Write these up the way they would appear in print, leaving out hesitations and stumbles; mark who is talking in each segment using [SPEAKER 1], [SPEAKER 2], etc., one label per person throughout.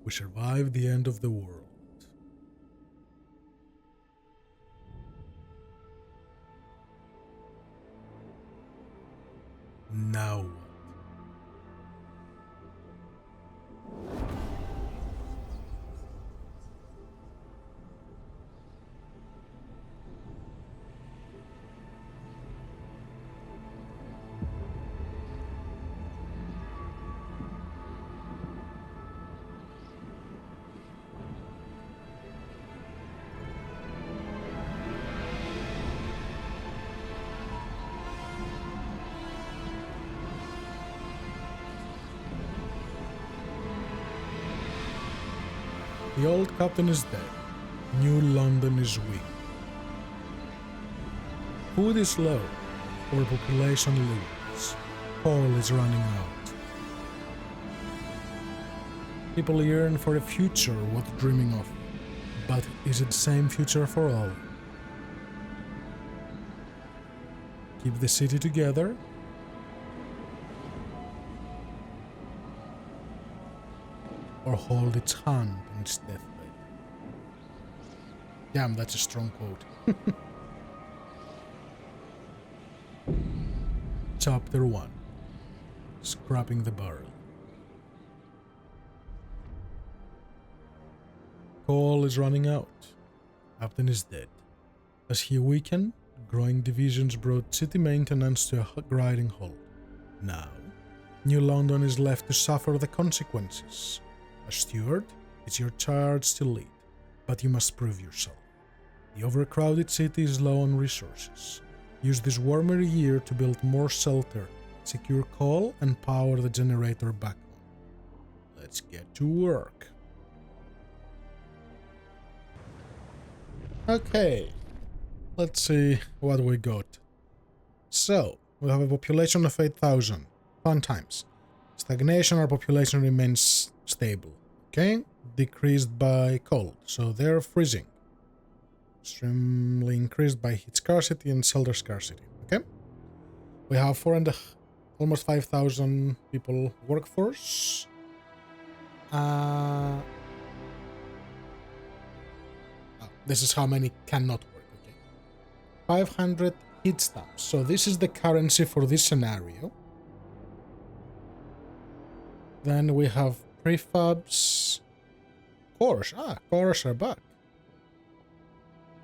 [SPEAKER 1] We survived the end of the world. Now what? The old captain is dead. New London is weak. Food is low, or population loses. Coal is running out. People yearn for a future worth dreaming of, but is it the same future for all? Keep the city together? Or hold its hand on its deathbed? Damn, that's a strong quote. Chapter 1. Scrapping the barrel. Coal is running out. Captain is dead. As he weakened, growing divisions brought city maintenance to a grinding halt. Now, New London is left to suffer the consequences. As steward, it's your charge to lead, but you must prove yourself. The overcrowded city is low on resources. Use this warmer year to build more shelter, secure coal, and power the generator back on. Let's get to work. Okay, let's see what we got. So, we have a population of 8,000. Fun times. Stagnation, our population remains stable. Okay, decreased by cold, so they're freezing. Extremely increased by heat scarcity and shelter scarcity. Okay, we have almost 5,000 people workforce. This is how many cannot work. Okay, 500 heat stamps. So this is the currency for this scenario. Then we have prefabs. Cores. Cores are back.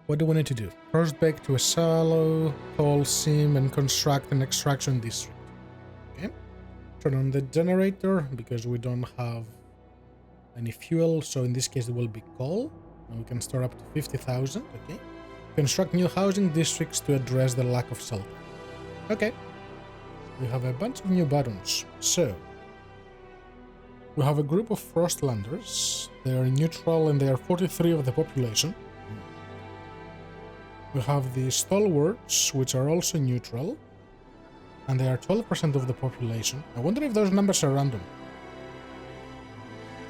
[SPEAKER 1] What do we need to do? First bake to a shallow coal seam and construct an extraction district. Okay. Turn on the generator because we don't have any fuel. So in this case it will be coal. And we can store up to 50,000. Okay. Construct new housing districts to address the lack of shelter. Okay. We have a bunch of new buttons. So we have a group of Frostlanders. They are neutral and they are 43 of the population. We have the Stalwarts, which are also neutral, and they are 12% of the population. I wonder if those numbers are random.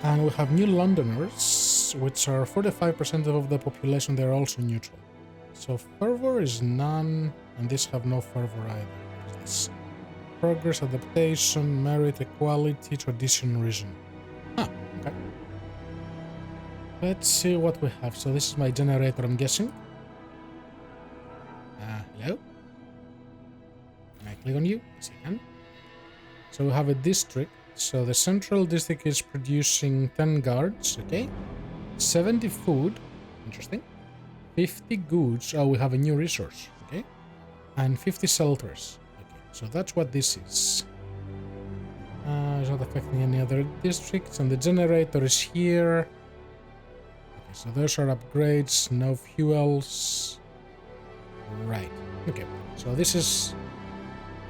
[SPEAKER 1] And we have New Londoners, which are 45% of the population. They are also neutral. So fervor is none, and these have no fervor either. What is this? Progress, adaptation, merit, equality, tradition, reason. Okay. Let's see what we have. So this is my generator, I'm guessing. Hello? Can I click on you? Yes, I can. So we have a district. So the central district is producing 10 guards, okay? 70 food, interesting. 50 goods, we have a new resource, okay? And 50 shelters. So that's what this is. It's not affecting any other districts, and the generator is here. Okay, so those are upgrades, no fuels. Right, okay, so this is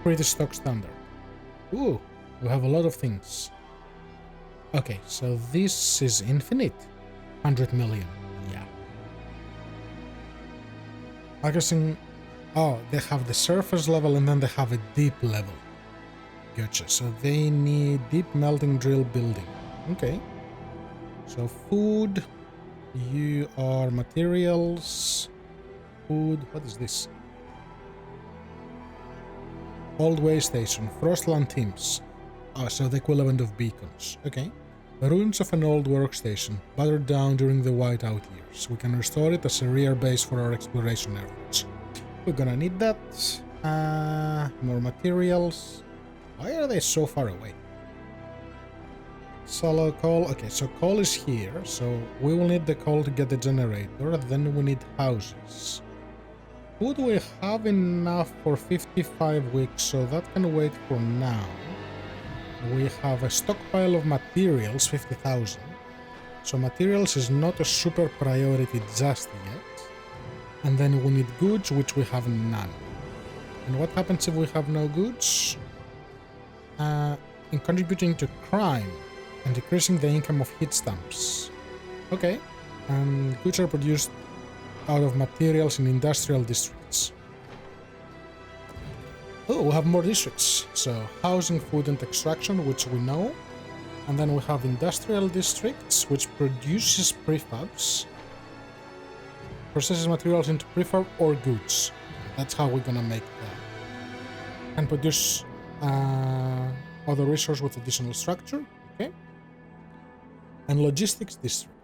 [SPEAKER 1] pretty stock standard. Ooh, we have a lot of things. Okay, so this is infinite. 100 million, yeah. I guess they have the surface level and then they have a deep level. Gotcha. So they need deep melting drill building. Okay. So food, you are materials, food, what is this? Old way station, Frostland teams. So the equivalent of beacons. Okay. The ruins of an old workstation, battered down during the whiteout years. We can restore it as a rear base for our exploration efforts. We're gonna need that. More materials. Why are they so far away? Solo coal. Okay, so coal is here. So we will need the coal to get the generator. Then we need houses. Would we have enough for 55 weeks? So that can wait for now. We have a stockpile of materials, 50,000. So materials is not a super priority just yet. And then we need goods, which we have none. And what happens if we have no goods? In contributing to crime and decreasing the income of heat stamps. Okay. And goods are produced out of materials in industrial districts. Oh, we have more districts. So housing, food and extraction, which we know. And then we have industrial districts, which produces prefabs. Processes materials into prefab or goods. That's how we're gonna make that. And produce other resource with additional structure. Okay. And logistics district.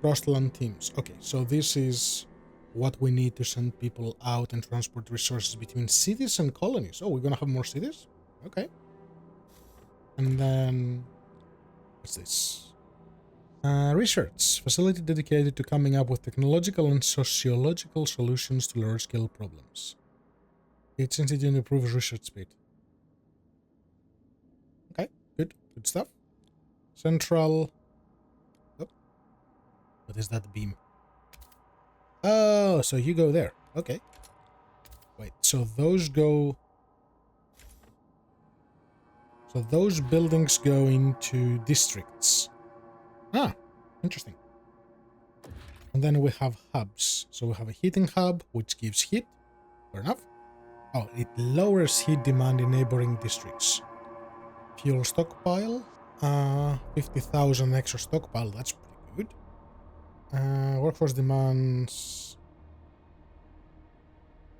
[SPEAKER 1] Crossland teams. Okay, so this is what we need to send people out and transport resources between cities and colonies. Oh, we're gonna have more cities? Okay. And then... what's this? Research. Facility dedicated to coming up with technological and sociological solutions to large-scale problems. Its institute improves research speed. Okay, good. Good stuff. Central... oh. What is that beam? Oh, so you go there. Okay. Wait, so those go... so those buildings go into districts. Ah, interesting. And then we have hubs. So we have a heating hub, which gives heat. Fair enough. Oh, it lowers heat demand in neighboring districts. Fuel stockpile. 50,000 extra stockpile. That's pretty good. Workforce demands.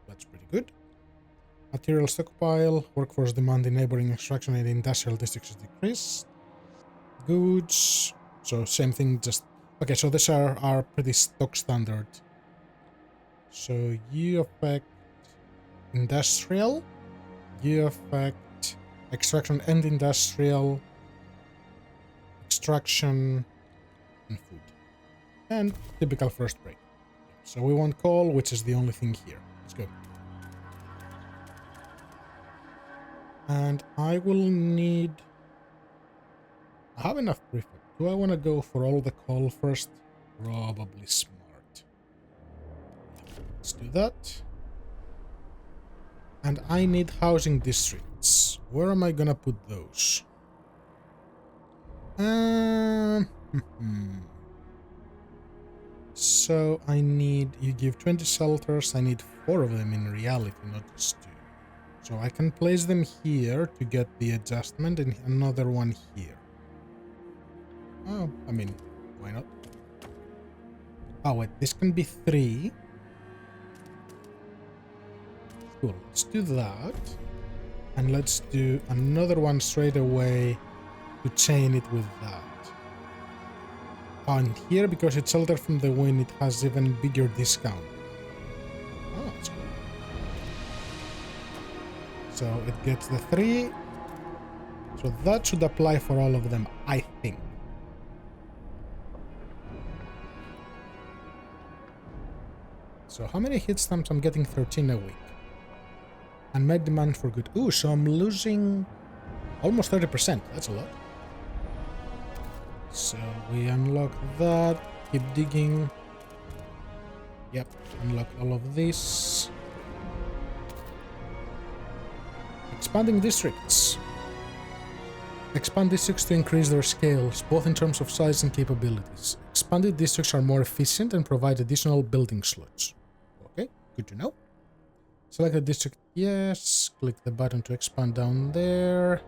[SPEAKER 1] That's pretty good. Material stockpile. Workforce demand in neighboring extraction and industrial districts is decreased. Goods. So same thing, just... okay, so these are pretty stock standard. So you affect industrial. You affect extraction and industrial. Extraction and food. And typical first break. So we want coal, which is the only thing here. Let's go. And I will need... I have enough prefab. Do I want to go for all the coal first? Probably smart. Let's do that. And I need housing districts. Where am I gonna put those? So I need... you give 20 shelters. I need 4 of them in reality, not just 2. So I can place them here to get the adjustment and another one here. Oh, I mean, why not? Oh wait, this can be 3. Cool, let's do that. And let's do another one straight away to chain it with that. Oh, and here, because it's sheltered from the wind, it has even bigger discount. Oh, that's cool. So it gets the 3. So that should apply for all of them, I think. So how many hit stamps? I'm getting 13 a week. And my demand for good. Ooh, so I'm losing almost 30%. That's a lot. So we unlock that. Keep digging. Yep, unlock all of this. Expanding districts. Expand districts to increase their scales, both in terms of size and capabilities. Expanded districts are more efficient and provide additional building slots. Okay, good to know. Select a district, yes. Click the button to expand down there.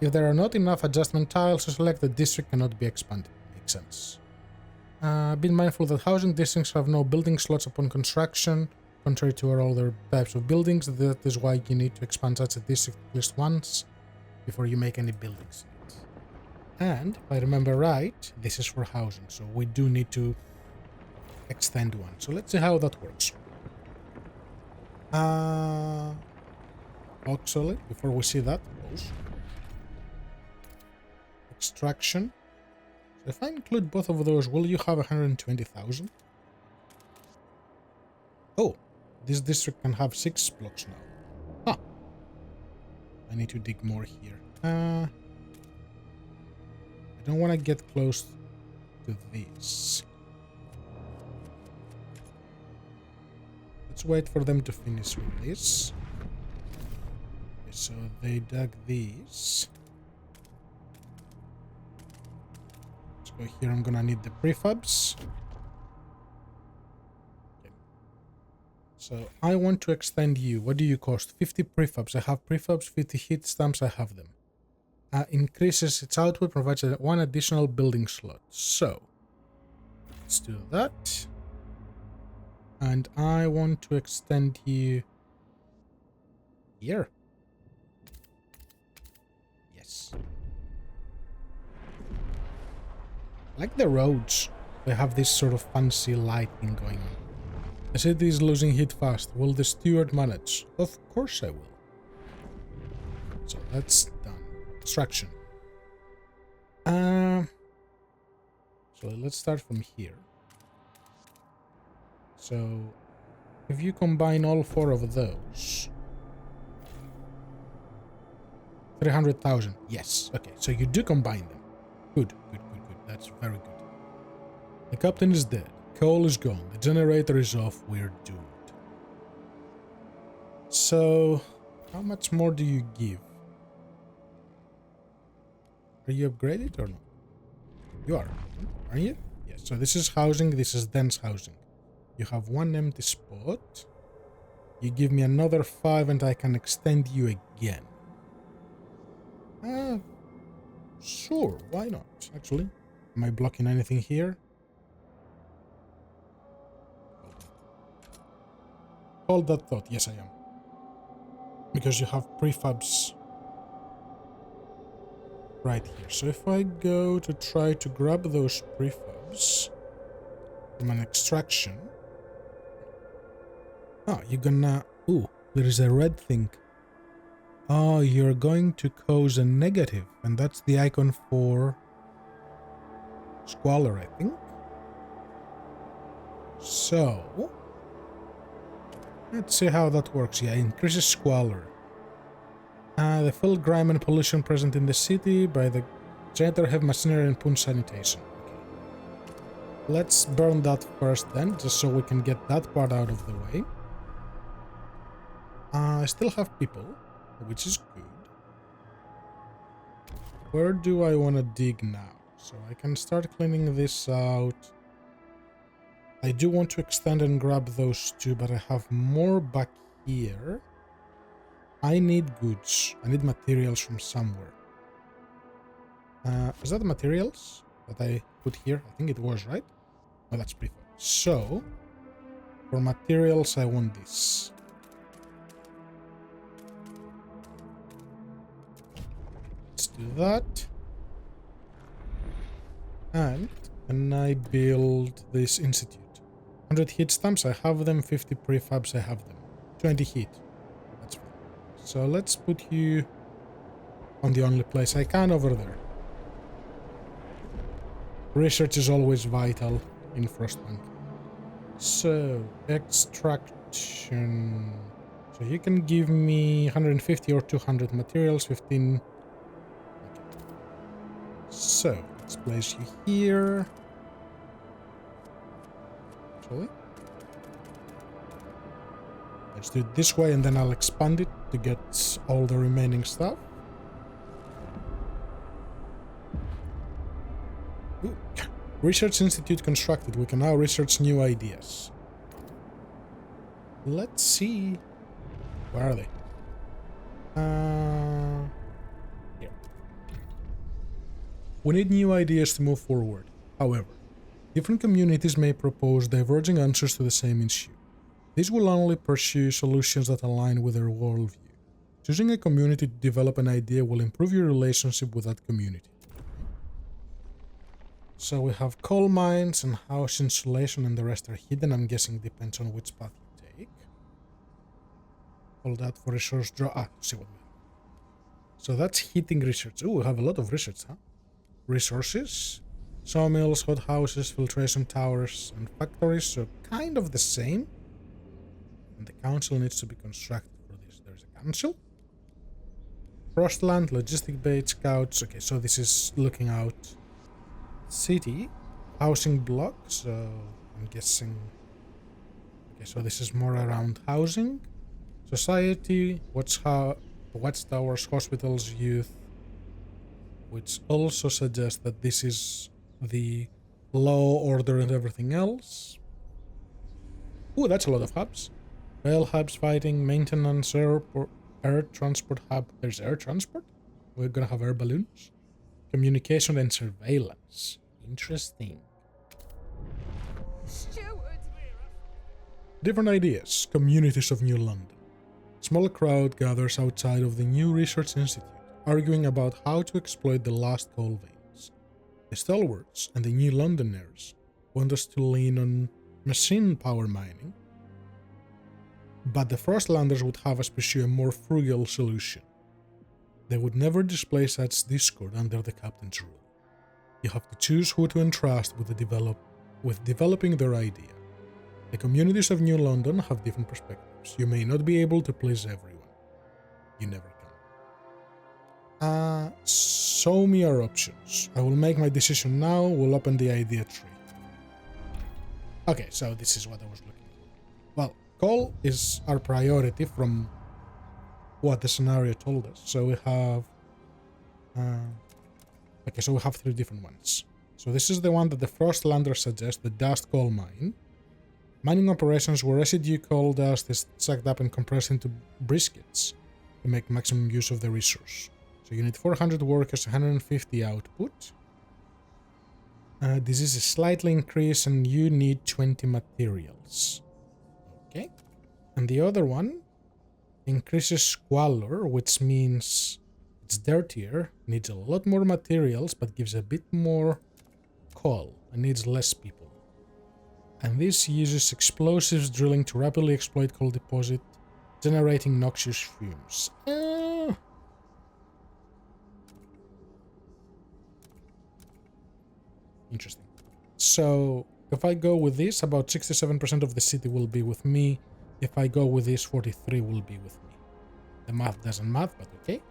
[SPEAKER 1] If there are not enough adjustment tiles to select, the district cannot be expanded. Makes sense. Be mindful that housing districts have no building slots upon construction, contrary to our other types of buildings. That is why you need to expand such a district at least once before you make any buildings in it. And if I remember right, this is for housing, so we do need to extend one. So let's see how that works. Actually, before we see that, pause. Extraction. So if I include both of those, will you have 120,000? Oh, this district can have 6 blocks now. Huh. I need to dig more here. I don't want to get close to this. Let's wait for them to finish with this. Okay, so they dug these. Let's go here. I'm gonna need the prefabs. Okay. So I want to extend you. What do you cost? 50 prefabs. I have prefabs. 50 heat stamps. I have them. Increases its output, provides one additional building slot. So let's do that. And I want to extend you here. Yes. I like the roads. They have this sort of fancy lighting going on. The city is losing heat fast. Will the steward manage? Of course I will. So that's done. Extraction. So let's start from here. So if you combine all 4 of those, 300,000. Yes. Okay. So you do combine them. Good. Good. Good. Good. That's very good. The captain is dead. Coal is gone. The generator is off. We're doomed. So how much more do you give? Are you upgraded or not? You are, aren't you? Yes. So this is housing. This is dense housing. You have 1 empty spot. You give me another 5 and I can extend you again. Sure. Why not? Actually, am I blocking anything here? Hold that thought. Yes, I am. Because you have prefabs right here. So if I go to try to grab those prefabs from an extraction. Oh, you're gonna... Ooh, there is a red thing. Oh, you're going to cause a negative. And that's the icon for squalor, I think. So let's see how that works. Yeah, increases squalor. The full grime and pollution present in the city by the generator, heavy machinery, and punch sanitation. Okay. Let's burn that first then, just so we can get that part out of the way. I still have people, which is good. Where do I want to dig now? So I can start cleaning this out. I do want to extend and grab those 2, but I have more back here. I need goods. I need materials from somewhere. Is that the materials that I put here? I think it was, right? Oh, that's prefab. So, for materials, I want this. Let's do that. And can I build this institute? 100 heat stamps, I have them. 50 prefabs, I have them. 20 heat. That's fine. So let's put you on the only place I can over there. Research is always vital in Frostpunk. So, extraction. So you can give me 150 or 200 materials, 15. Okay. So, let's place you here. Actually, let's do it this way and then I'll expand it to get all the remaining stuff. Ooh. Research Institute constructed. We can now research new ideas. Let's see. Where are they? Here. We need new ideas to move forward. However, different communities may propose diverging answers to the same issue. These will only pursue solutions that align with their worldview. Choosing a community to develop an idea will improve your relationship with that community. So we have coal mines and house insulation, and the rest are hidden. I'm guessing depends on which path you take. Hold out for resource draw. See what we have. So that's heating research. Oh, we have a lot of research, huh? Resources. Sawmills, hothouses, filtration towers, and factories. So kind of the same. And the council needs to be constructed for this. There's a council. Frostland, logistic bait, scouts. Okay, so this is looking out. City, housing block. So I'm guessing. Okay, so this is more around housing. Society, watchtowers, hospitals, youth. Which also suggests that this is the law, order, and everything else. Ooh, that's a lot of hubs. Rail hubs, fighting, maintenance, air transport hub. There's air transport? We're gonna have air balloons. Communication and surveillance. Interesting.
[SPEAKER 2] Steward.
[SPEAKER 1] Different ideas. Communities of New London. Small crowd gathers outside of the new research institute, arguing about how to exploit the last coal veins. The stalwarts and the New Londoners want us to lean on machine power mining, but the Frostlanders would have us pursue a more frugal solution. They would never display such discord under the captain's rule. You have to choose who to entrust with developing their idea. The communities of New London have different perspectives. You may not be able to please everyone. You never can. Show me your options. I will make my decision now. We'll open the idea tree. Okay, so this is what I was looking for. Well, coal is our priority from what the scenario told us. So we have... okay, so we have 3 different ones. So this is the one that the Frostlander suggests, the dust coal mine. Mining operations where residue coal dust is sucked up and compressed into briquettes to make maximum use of the resource. So you need 400 workers, 150 output. This is a slightly increase and you need 20 materials. Okay. And the other one increases squalor, which means it's dirtier, needs a lot more materials, but gives a bit more coal and needs less people. And this uses explosives drilling to rapidly exploit coal deposit, generating noxious fumes. Interesting. So if I go with this, about 67% of the city will be with me. If I go with this, 43 will be with me. The math doesn't math, but okay.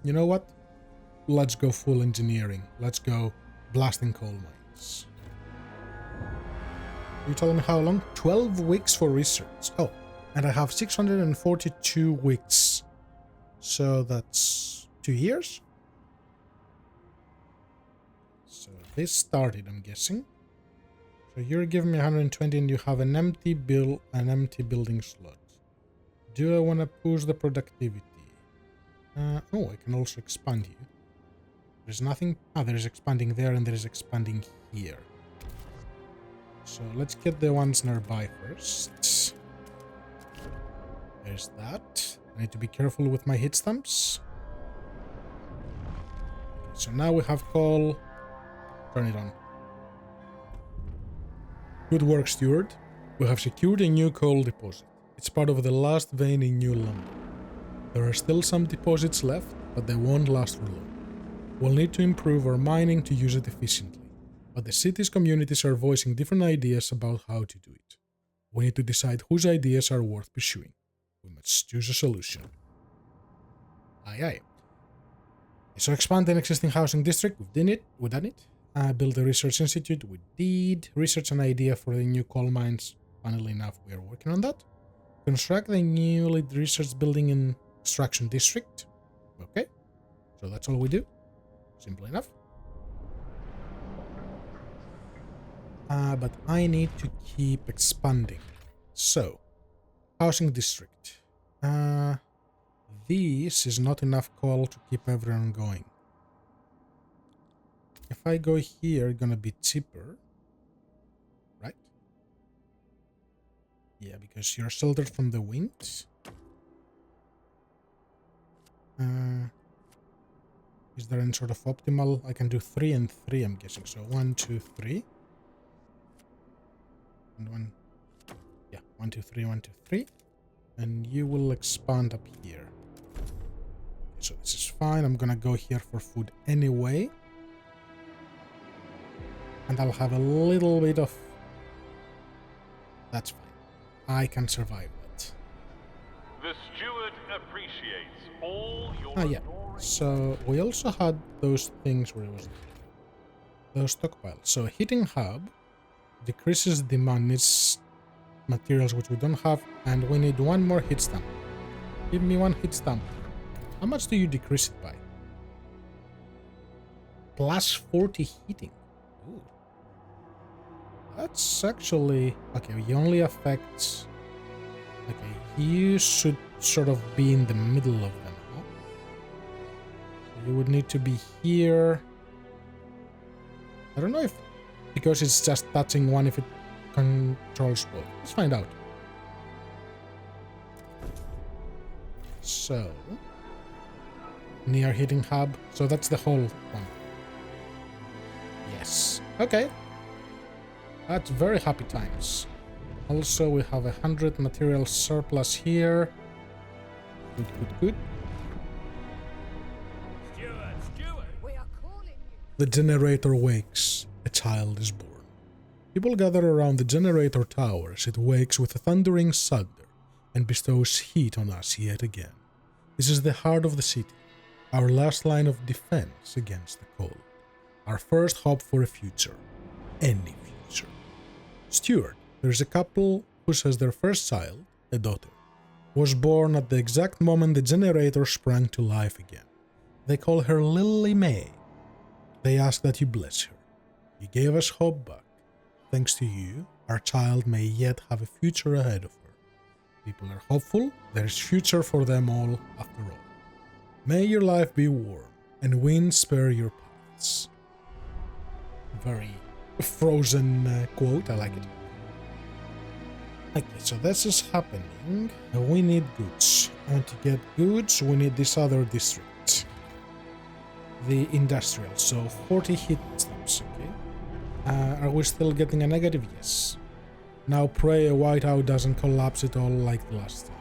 [SPEAKER 1] You know what? Let's go full engineering. Let's go blasting coal mines. You told me how long? 12 weeks for research. Oh, and I have 642 weeks. So that's 2 years? So this started, I'm guessing. So you're giving me 120 and you have an empty building slot. Do I want to push the productivity? Oh, I can also expand you. There's nothing... there's expanding there and there's expanding here. So let's get the ones nearby first. There's that. I need to be careful with my hit stamps. Okay, so now we have coal. Turn it on. Good work, steward. We have secured a new coal deposit. It's part of the last vein in New London. There are still some deposits left, but they won't last for long. We'll need to improve our mining to use it efficiently, but the city's communities are voicing different ideas about how to do it. We need to decide whose ideas are worth pursuing. We must choose a solution. Aye aye. So expand an existing housing district, we've done it. Build a research institute, we did. Research an idea for the new coal mines, funnily enough we are working on that. Construct the newly research building in extraction district. Okay, so that's all we do. Simple enough. But I need to keep expanding. So, housing district. This is not enough coal to keep everyone going. If I go here, it's gonna be cheaper. Right? Yeah, because you're sheltered from the wind. Is there any sort of optimal? I can do 3 and 3, I'm guessing. So 1, 2, 3. And 1. Yeah, 1, 2, 3, 1, 2, 3. And you will expand up here. So this is fine. I'm gonna go here for food anyway. And I'll have a little bit of... That's fine. I can survive that.
[SPEAKER 2] The steward appreciates all your...
[SPEAKER 1] Ah, yeah. So we also had those things where it was... Those stockpiles. So heating hub decreases demand. Needs materials which we don't have. And we need one more heat stamp. Give me one heat stamp. How much do you decrease it by? Plus 40 heating. Ooh. That's actually... Okay, he only affects... Okay, you should sort of be in the middle of them, huh? So you would need to be here. I don't know if... Because it's just touching one, if it controls both. Let's find out. So... Near heating hub. So that's the whole one. Yes. Okay. That's very happy times. Also, we have 100 material surplus here. Good, good, good.
[SPEAKER 2] Steward!
[SPEAKER 3] We are calling you.
[SPEAKER 1] The generator wakes. A child is born. People gather around the generator tower as it wakes with a thundering thunder and bestows heat on us yet again. This is the heart of the city. Our last line of defense against the cold. Our first hope for a future. Any future. Steward, there's a couple who says their first child, a daughter, was born at the exact moment the generator sprang to life again. They call her Lily May. They ask that you bless her. You gave us hope back. Thanks to you, our child may yet have a future ahead of her. People are hopeful, there's future for them all after all. May your life be warm, and winds spare your paths. Very Frozen quote, I like it. Okay, so this is happening. We need goods. And to get goods, we need this other district. The industrial, so 40 heat stamps, okay. Are we still getting a negative? Yes. Now pray a whiteout doesn't collapse it all like the last time.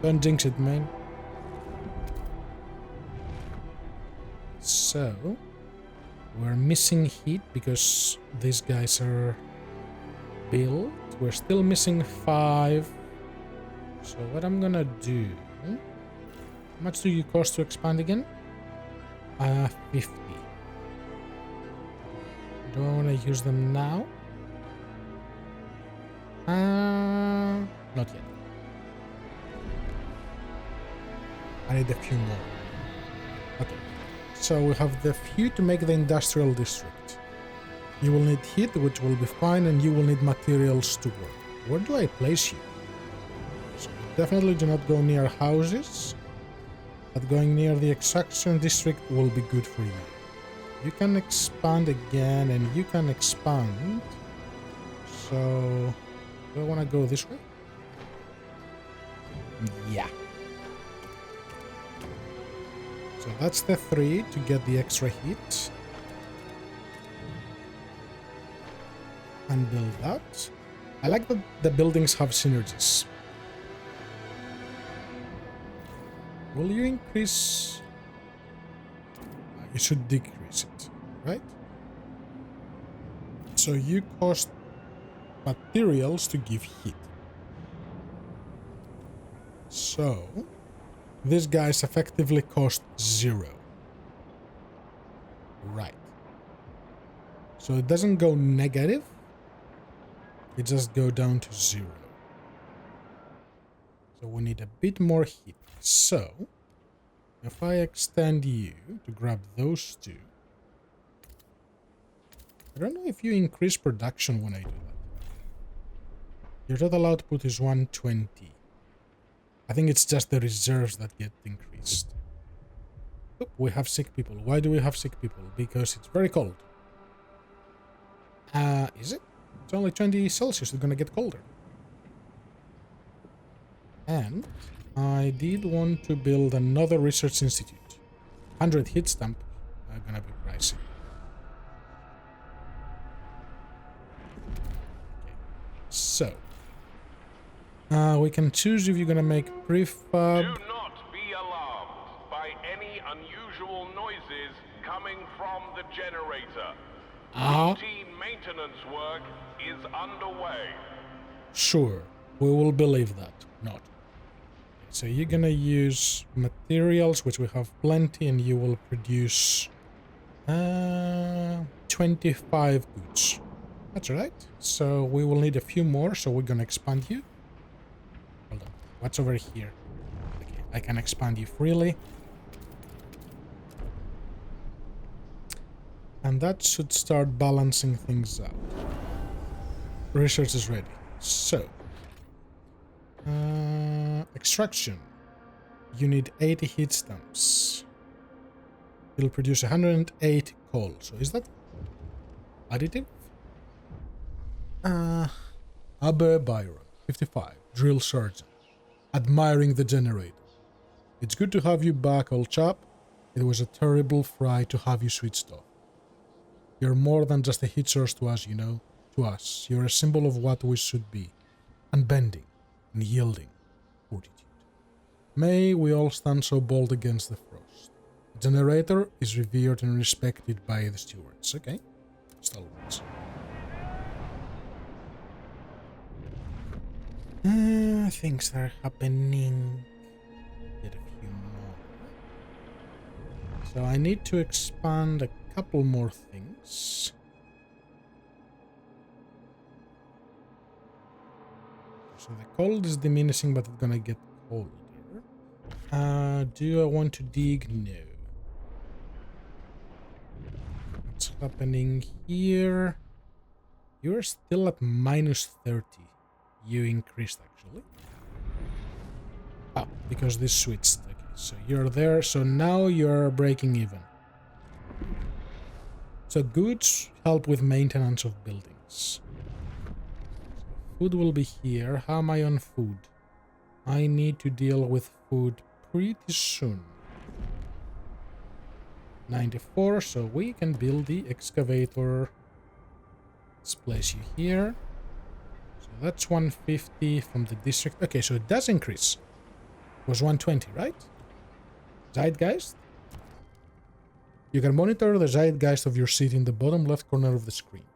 [SPEAKER 1] Don't jinx it, man. So, we're missing heat because these guys are built. We're still missing 5. So what I'm gonna do... How much do you cost to expand again? 50. Do I want to use them now? Not yet. I need a few more. Okay. So we have the few to make the industrial district. You will need heat, which will be fine, and you will need materials to work. Where do I place you? So definitely do not go near houses, but going near the extraction district will be good for you. You can expand again, and you can expand. So, do I want to go this way? Yeah. So that's the 3 to get the extra heat. And build that. I like that the buildings have synergies. Will you increase? You should decrease it, right? So you cost materials to give heat. So these guys effectively cost 0. Right. So it doesn't go negative. It just go down to 0. So we need a bit more heat. So if I extend you to grab those 2, I don't know if you increase production when I do that. Your total output is 120. I think it's just the reserves that get increased. Oh, we have sick people. Why do we have sick people? Because it's very cold. Is it? It's only 20 Celsius. It's gonna get colder. And I did want to build another research institute. 100 hit stamp are gonna be pricey. Okay. So we can choose if you're gonna make prefab.
[SPEAKER 2] Do not be alarmed by any unusual noises coming from the generator. Routine maintenance work is underway.
[SPEAKER 1] Sure, we will believe that. Not. So you're gonna use materials, which we have plenty, and you will produce 25 goods. That's right. So we will need a few more, so we're gonna expand you. Hold on. What's over here? Okay, I can expand you freely. And that should start balancing things out. Research is ready. So, extraction. You need 80 heat stamps. It'll produce 108 coal. So is that additive? Aber Byron, 55, drill sergeant. Admiring the generator. It's good to have you back, old chap. It was a terrible fright to have you switched off. You're more than just a heat source to us, you know. To us, you're a symbol of what we should be. Unbending and yielding fortitude. May we all stand so bold against the frost. The generator is revered and respected by the stewards. Okay. Stalwarts. Things are happening. Get a few more. So I need to expand a couple more things. So the cold is diminishing, but it's gonna get colder. Do I want to dig? No. What's happening here? You're still at minus 30. You increased, actually. Ah, because this switched. Okay, so you're there. So now you're breaking even. So goods help with maintenance of buildings. Food will be here. How am I on food? I need to deal with food pretty soon. 94, so we can build the excavator. Let's place you here. So that's 150 from the district. Okay, so it does increase. It was 120, right? Zeitgeist? You can monitor the zeitgeist of your city in the bottom left corner of the screen.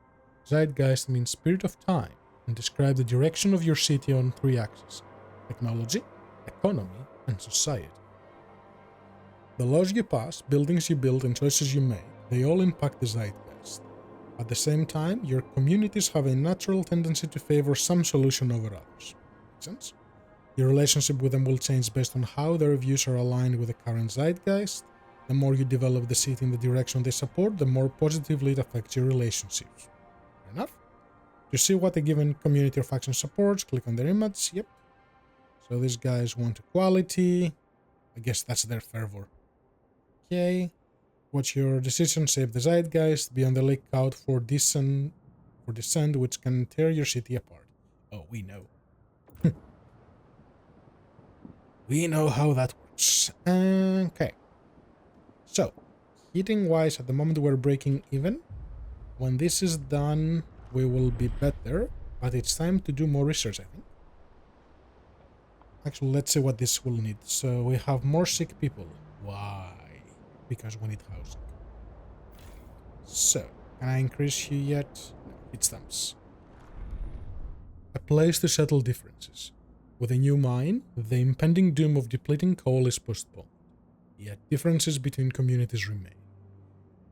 [SPEAKER 1] Zeitgeist means spirit of time and describe the direction of your city on 3 axes: technology, economy, and society. The laws you pass, buildings you build, and choices you make, they all impact the zeitgeist. At the same time, your communities have a natural tendency to favor some solution over others. Make sense? Your relationship with them will change based on how their views are aligned with the current zeitgeist. The more you develop the city in the direction they support, the more positively it affects your relationships. Fair enough? To see what a given community or faction supports, click on their image. Yep. So these guys want equality. I guess that's their fervor. Okay. What's your decision? Save the zeitgeist. Be on the lookout for dissent, which can tear your city apart. Oh, we know. We know how that works. Okay. So, heating-wise, at the moment we're breaking even. When this is done, we will be better. But it's time to do more research, I think. Actually, let's see what this will need. So, we have more sick people. Why? Because we need housing. So, can I increase you yet? No, it stamps. A place to settle differences. With a new mine, the impending doom of depleting coal is postponed. Yet differences between communities remain.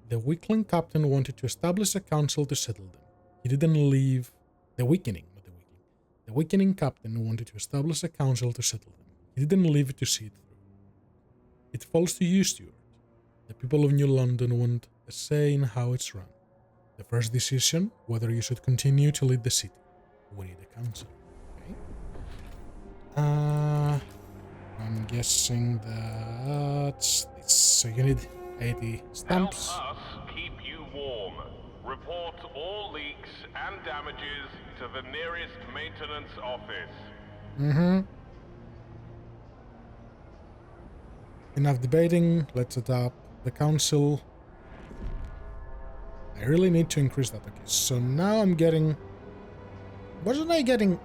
[SPEAKER 1] The weakling captain wanted to establish a council to settle them. He didn't leave... The weakening captain wanted to establish a council to settle them. He didn't leave it to see it through. It falls to you, Stuart. The people of New London want a say in how it's run. The first decision, whether you should continue to lead the city. We need a council. Okay. I'm guessing that's this. So you need 80 stamps.
[SPEAKER 2] Help us keep you warm. Report all leaks and damages to the nearest maintenance office.
[SPEAKER 1] Enough debating. Let's adapt. the council. I really need to increase that. Okay, so now I'm getting... Wasn't I getting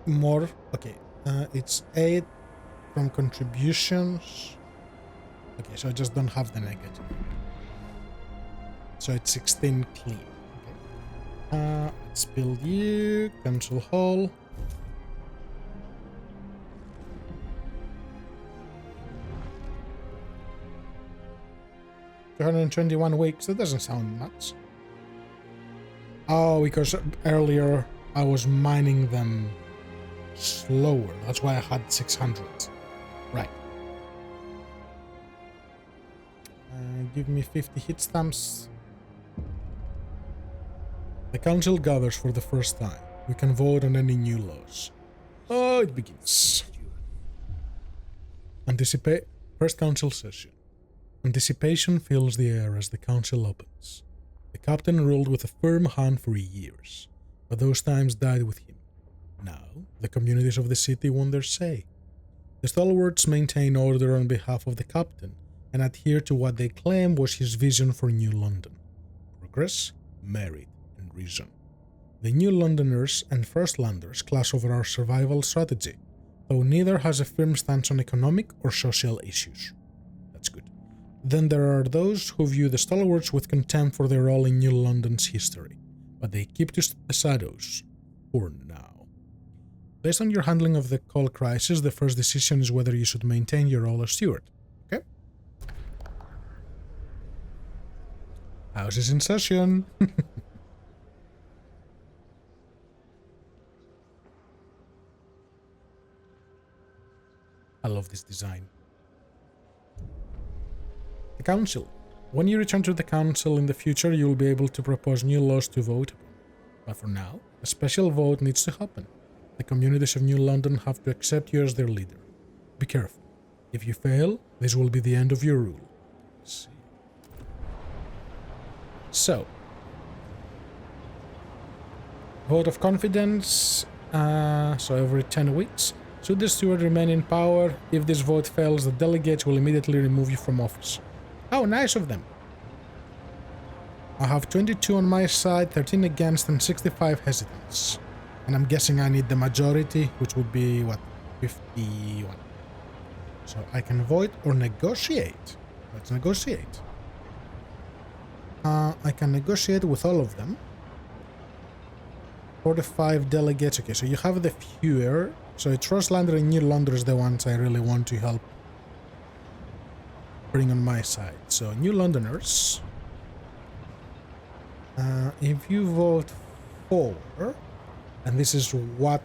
[SPEAKER 1] more? Okay, it's 8 from contributions. Okay, so I just don't have the negative. So it's 16 clean. Okay. Let's build you. Council hall. $221 weeks. That doesn't sound much. Oh, because earlier I was mining them slower. That's why I had 600. Right. Give me 50 hit stamps. The council gathers for the first time. We can vote on any new laws. Oh, it begins. Anticipate. First council session. Anticipation fills the air as the council opens. The captain ruled with a firm hand for years, but those times died with him. Now, the communities of the city want their say. The stalwarts maintain order on behalf of the captain and adhere to what they claim was his vision for New London: progress, merit, and reason. The New Londoners and Firstlanders clash over our survival strategy, though neither has a firm stance on economic or social issues. That's good. Then there are those who view the stalwarts with contempt for their role in New London's history, but they keep to the shadows, for now. Based on your handling of the coal crisis, the first decision is whether you should maintain your role as steward. Okay? House is in session. I love this design. The Council. When you return to the Council in the future, you will be able to propose new laws to vote upon. But for now, a special vote needs to happen. The communities of New London have to accept you as their leader. Be careful. If you fail, this will be the end of your rule. Let's see. So, vote of confidence. So every 10 weeks. Should the steward remain in power, if this vote fails, the delegates will immediately remove you from office. How nice of them. I have 22 on my side, 13 against, and 65 hesitants. And I'm guessing I need the majority, which would be, what, 51. So I can vote or negotiate. Let's negotiate. I can negotiate with all of them. 45 delegates. Okay, so you have the fewer. So it's Frostlander and New Londoners the ones I really want to help bring on my side. So New Londoners. If you vote for, and this is what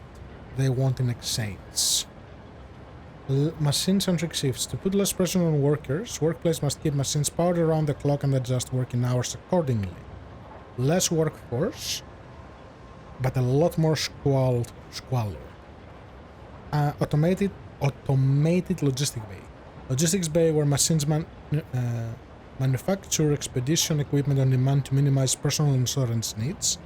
[SPEAKER 1] they want in exchange. Machine-centric shifts. To put less pressure on workers, workplace must keep machines powered around the clock and adjust working hours accordingly. Less workforce, but a lot more squalor. Automated logistic bay. Logistics bay where machines manufacture expedition equipment on demand to minimize personal insurance needs.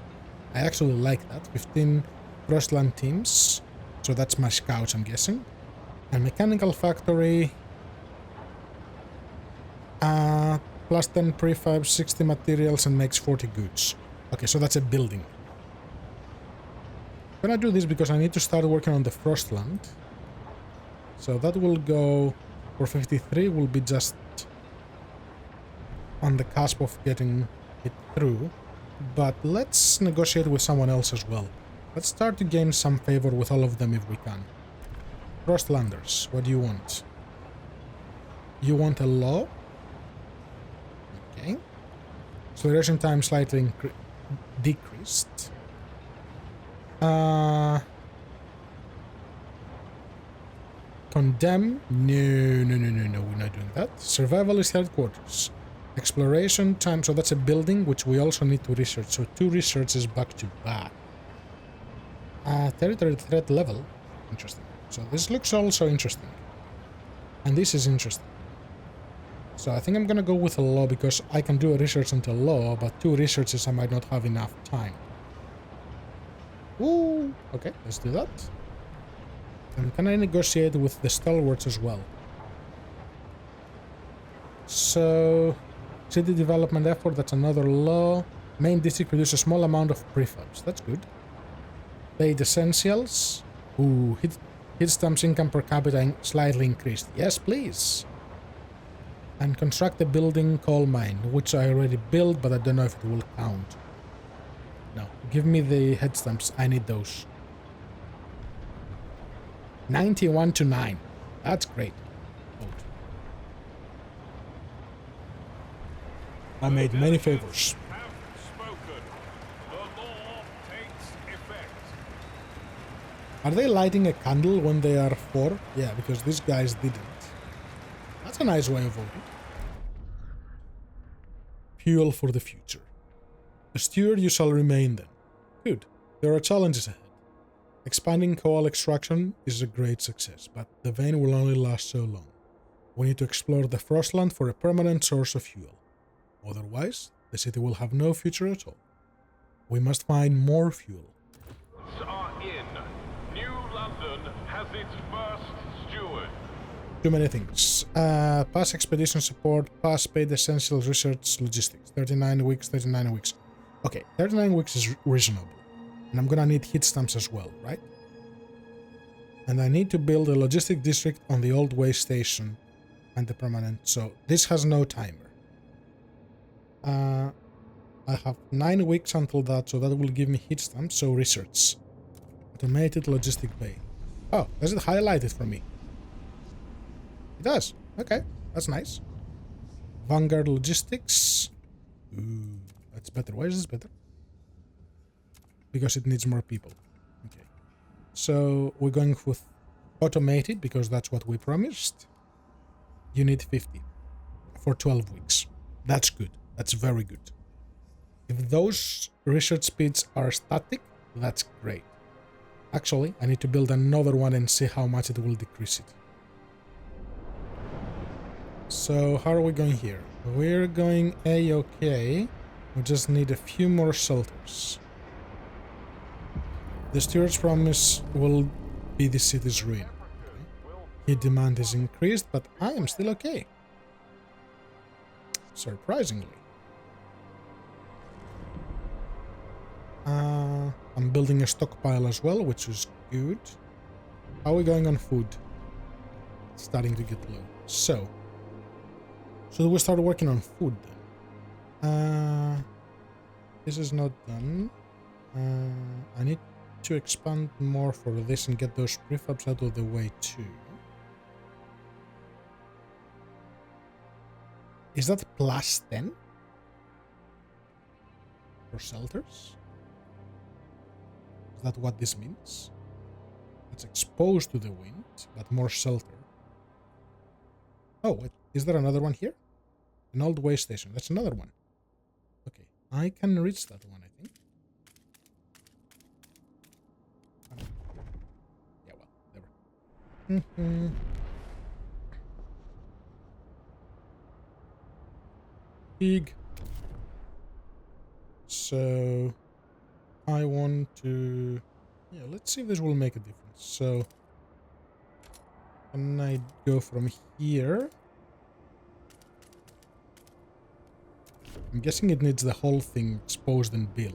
[SPEAKER 1] I actually like that. 15 Frostland teams, so that's my scouts, I'm guessing. A mechanical factory, plus 10 prefabs, 60 materials, and makes 40 goods. Okay, so that's a building. I'm gonna do this because I need to start working on the Frostland. So that will go for 53, will be just on the cusp of getting it through. But let's negotiate with someone else as well. Let's start to gain some favor with all of them if we can. Frostlanders, what do you want? You want a law? Okay. Acceleration time slightly decreased. Condemn? No, we're not doing that. Survival is headquarters. Exploration time, so that's a building, which we also need to research. So 2 researches back to back. Territory threat level. Interesting. So this looks also interesting. And this is interesting. So I think I'm gonna go with a law because I can do a research into law, but 2 researches I might not have enough time. Ooh, okay, let's do that. And can I negotiate with the stalwarts as well? So, city development effort, that's another law. Main district produces a small amount of prefabs. That's good. Paid essentials. Ooh, hit stamps income per capita slightly increased. Yes, please. And construct a building coal mine, which I already built, but I don't know if it will count. No, give me the head stamps. I need those. 91 to 9. That's great. I made many favors. Are they lighting a candle when they are 4? Yeah, because these guys didn't. That's a nice way of voting. Fuel for the future. A steward you shall remain then. Good. There are challenges ahead. Expanding coal extraction is a great success, but the vein will only last so long. We need to explore the Frostland for a permanent source of fuel. Otherwise, the city will have no future at all. We must find more fuel.
[SPEAKER 2] Are in. New London has its first steward.
[SPEAKER 1] Too many things. Pass expedition support, pass paid essentials, research, logistics. 39 weeks, 39 weeks. Okay, 39 weeks is reasonable. And I'm gonna need heat stamps as well, right? And I need to build a logistic district on the old way station and the permanent. So this has no timer. I have 9 weeks until that, so that will give me heat stamps. So research. Automated logistic bay. Oh, does it highlight it for me? It does. Okay, that's nice. Vanguard logistics. Ooh, that's better. Why is this better? Because it needs more people. Okay. So we're going with automated because that's what we promised. You need 50 for 12 weeks. That's good. That's very good. If those research speeds are static, that's great. Actually, I need to build another one and see how much it will decrease it. So how are we going here? We're going A-okay. We just need a few more shelters. The steward's promise will be the city's ruin. Heat demand is increased, but I am still okay. Surprisingly. I'm building a stockpile as well, which is good. How are we going on food? It's starting to get low. So we start working on food then. This is not done. I need to expand more for this and get those prefabs out of the way too. Is that plus 10? For shelters? Is that what this means? It's exposed to the wind, but more shelter. Oh, wait, is there another one here? An old way station. That's another one. Okay, I can reach that one, I think. Yeah, well, never. Pig. So I want to, yeah, let's see if this will make a difference. So can I go from here? I'm guessing it needs the whole thing exposed and built.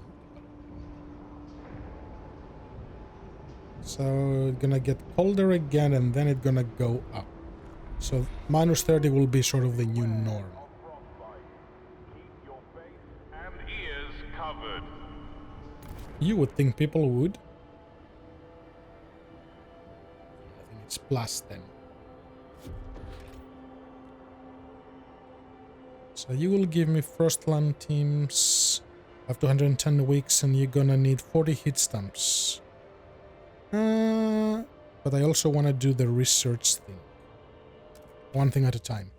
[SPEAKER 1] So it's gonna get colder again and then it's gonna go up. So minus 30 will be sort of the new norm. You would think people would. I think it's plus 10. So you will give me Frostland teams up to 110 weeks and you're gonna need 40 hit stamps. But I also want to do the research thing. One thing at a time.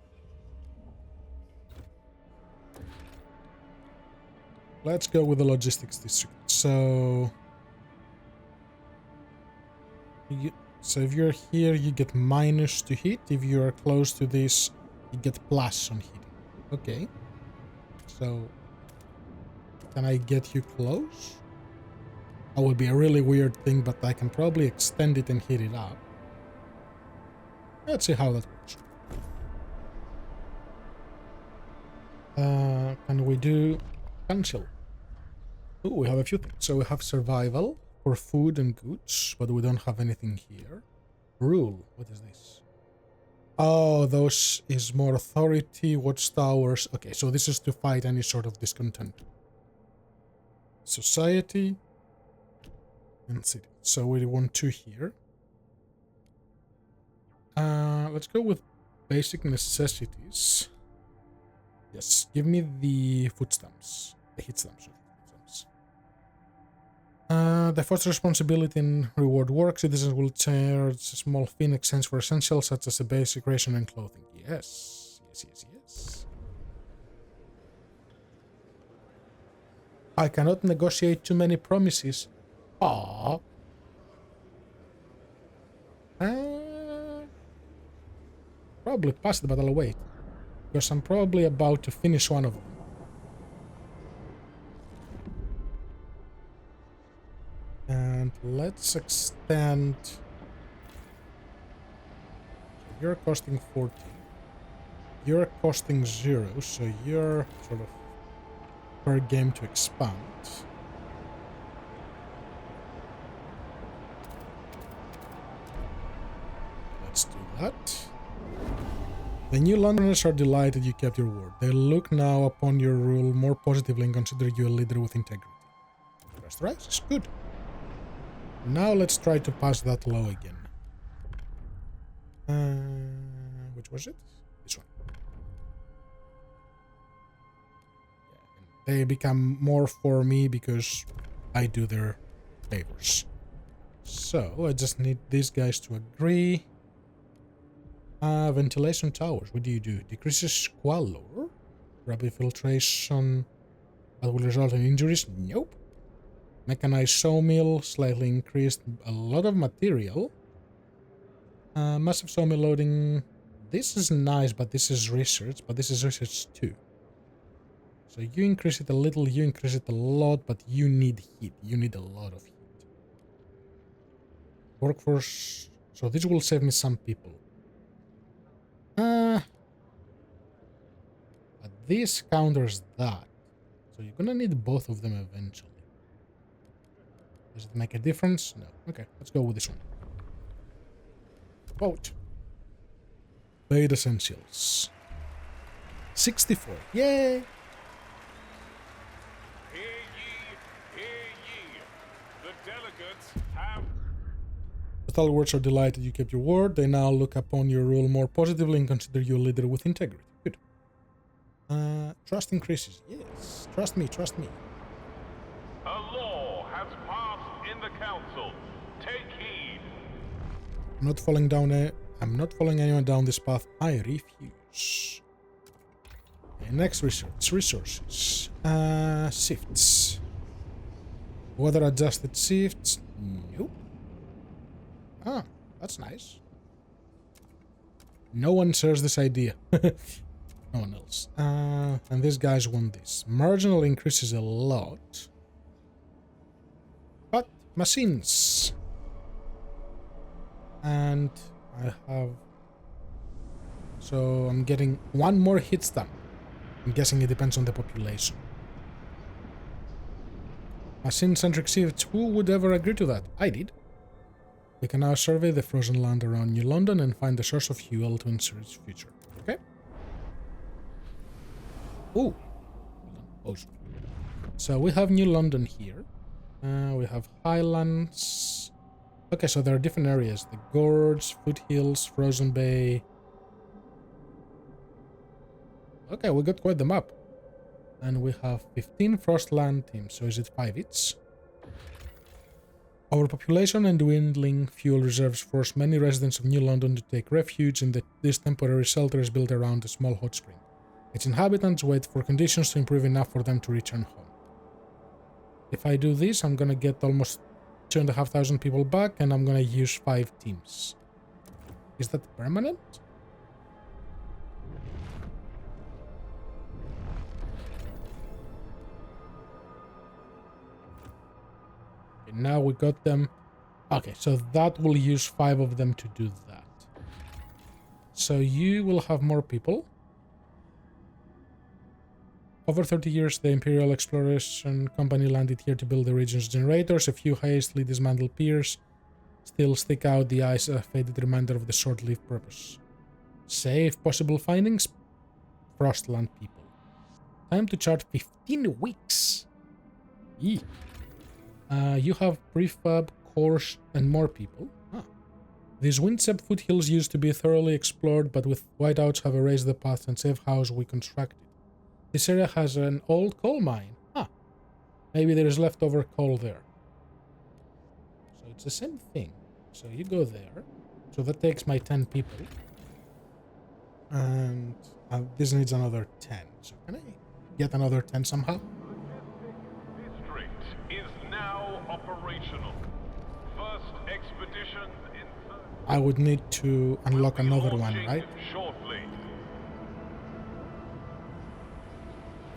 [SPEAKER 1] Let's go with the logistics district. So if you're here, you get minus to hit. If you are close to this, you get plus on hitting. Okay. So can I get you close? That would be a really weird thing, but I can probably extend it and hit it up. Let's see how that works. Can we do cancel? Oh, we have a few things. So we have survival for food and goods, but we don't have anything here. Rule. What is this? Oh, those is more authority, watchtowers. Okay, so this is to fight any sort of discontent. Society and city. So we want 2 here. Let's go with basic necessities. Yes, give me the food stamps. The hit stamps. The first responsibility and reward work. Citizens will charge a small fee in exchange for essentials such as a basic ration and clothing. Yes. I cannot negotiate too many promises. Aww. Probably pass the battle away. Because I'm probably about to finish one of them. And let's extend. So you're costing 40. You're costing 0, so you're sort of per game to expand. Let's do that. The new Londoners are delighted you kept your word. They look now upon your rule more positively and consider you a leader with integrity. Trust rises. Good. Now let's try to pass that law again. Which was it? This one. Yeah, and they become more for me because I do their favors. So I just need these guys to agree. Ventilation towers. What do you do? Decreases squalor. Rapid filtration. That will result in injuries? Nope. Mechanized sawmill, slightly increased a lot of material. Massive sawmill loading. This is nice, but this is research. But this is research too. So you increase it a little, you increase it a lot, but you need heat. You need a lot of heat. Workforce. So this will save me some people. But this counters that. So you're gonna need both of them eventually. Does it make a difference? No. Okay, let's go with this one. Vote. Paid essentials. 64. Yay!
[SPEAKER 2] Hear ye. The delegates have...
[SPEAKER 1] The stalwarts are delighted you kept your word. They now look upon your rule more positively and consider you a leader with integrity. Good. Trust increases. Yes. Trust me.
[SPEAKER 2] A law has passed in the council. Take heed.
[SPEAKER 1] I'm not following anyone down this path. I refuse. Okay, next research. Resources. Shifts. Weather adjusted shifts. Nope. Ah, that's nice. No one shares this idea. No one else. And these guys want this. Marginal increases a lot. But machines. And I have... So I'm getting one more hit stamp. I'm guessing it depends on the population. Machine-centric shifts. Who would ever agree to that? I did. We can now survey the frozen land around New London and find the source of fuel to ensure its future. Okay? Ooh. Ocean. So we have New London here. We have Highlands. Okay, so there are different areas. The Gorge, Foothills, Frozen Bay. Okay, we got quite the map. And we have 15 Frostland teams. So is it 5 each? Overpopulation and dwindling fuel reserves force many residents of New London to take refuge in this temporary shelter is built around a small hot spring. Its inhabitants wait for conditions to improve enough for them to return home. If I do this, I'm gonna get almost 2,500 people back, and I'm gonna use 5 teams. Is that permanent? Okay, now we got them. Okay, so that will use 5 of them to do that. So you will have more people. Over 30 years, the Imperial Exploration Company landed here to build the region's generators. A few hastily dismantled piers still stick out the eyes, a faded reminder of the short-lived purpose. Save possible findings, Frostland people. Time to chart 15 weeks. Yee. You have prefab, cores, and more people. These windswept foothills used to be thoroughly explored, but with whiteouts have erased the paths and safe house we constructed. This area has an old coal mine. Maybe there is leftover coal there. So it's the same thing. So you go there. So that takes my 10 people. And this needs another 10. So can I get another 10 somehow?
[SPEAKER 2] District is now operational. First expedition in...
[SPEAKER 1] I would need to unlock another one, right?
[SPEAKER 2] Shortly.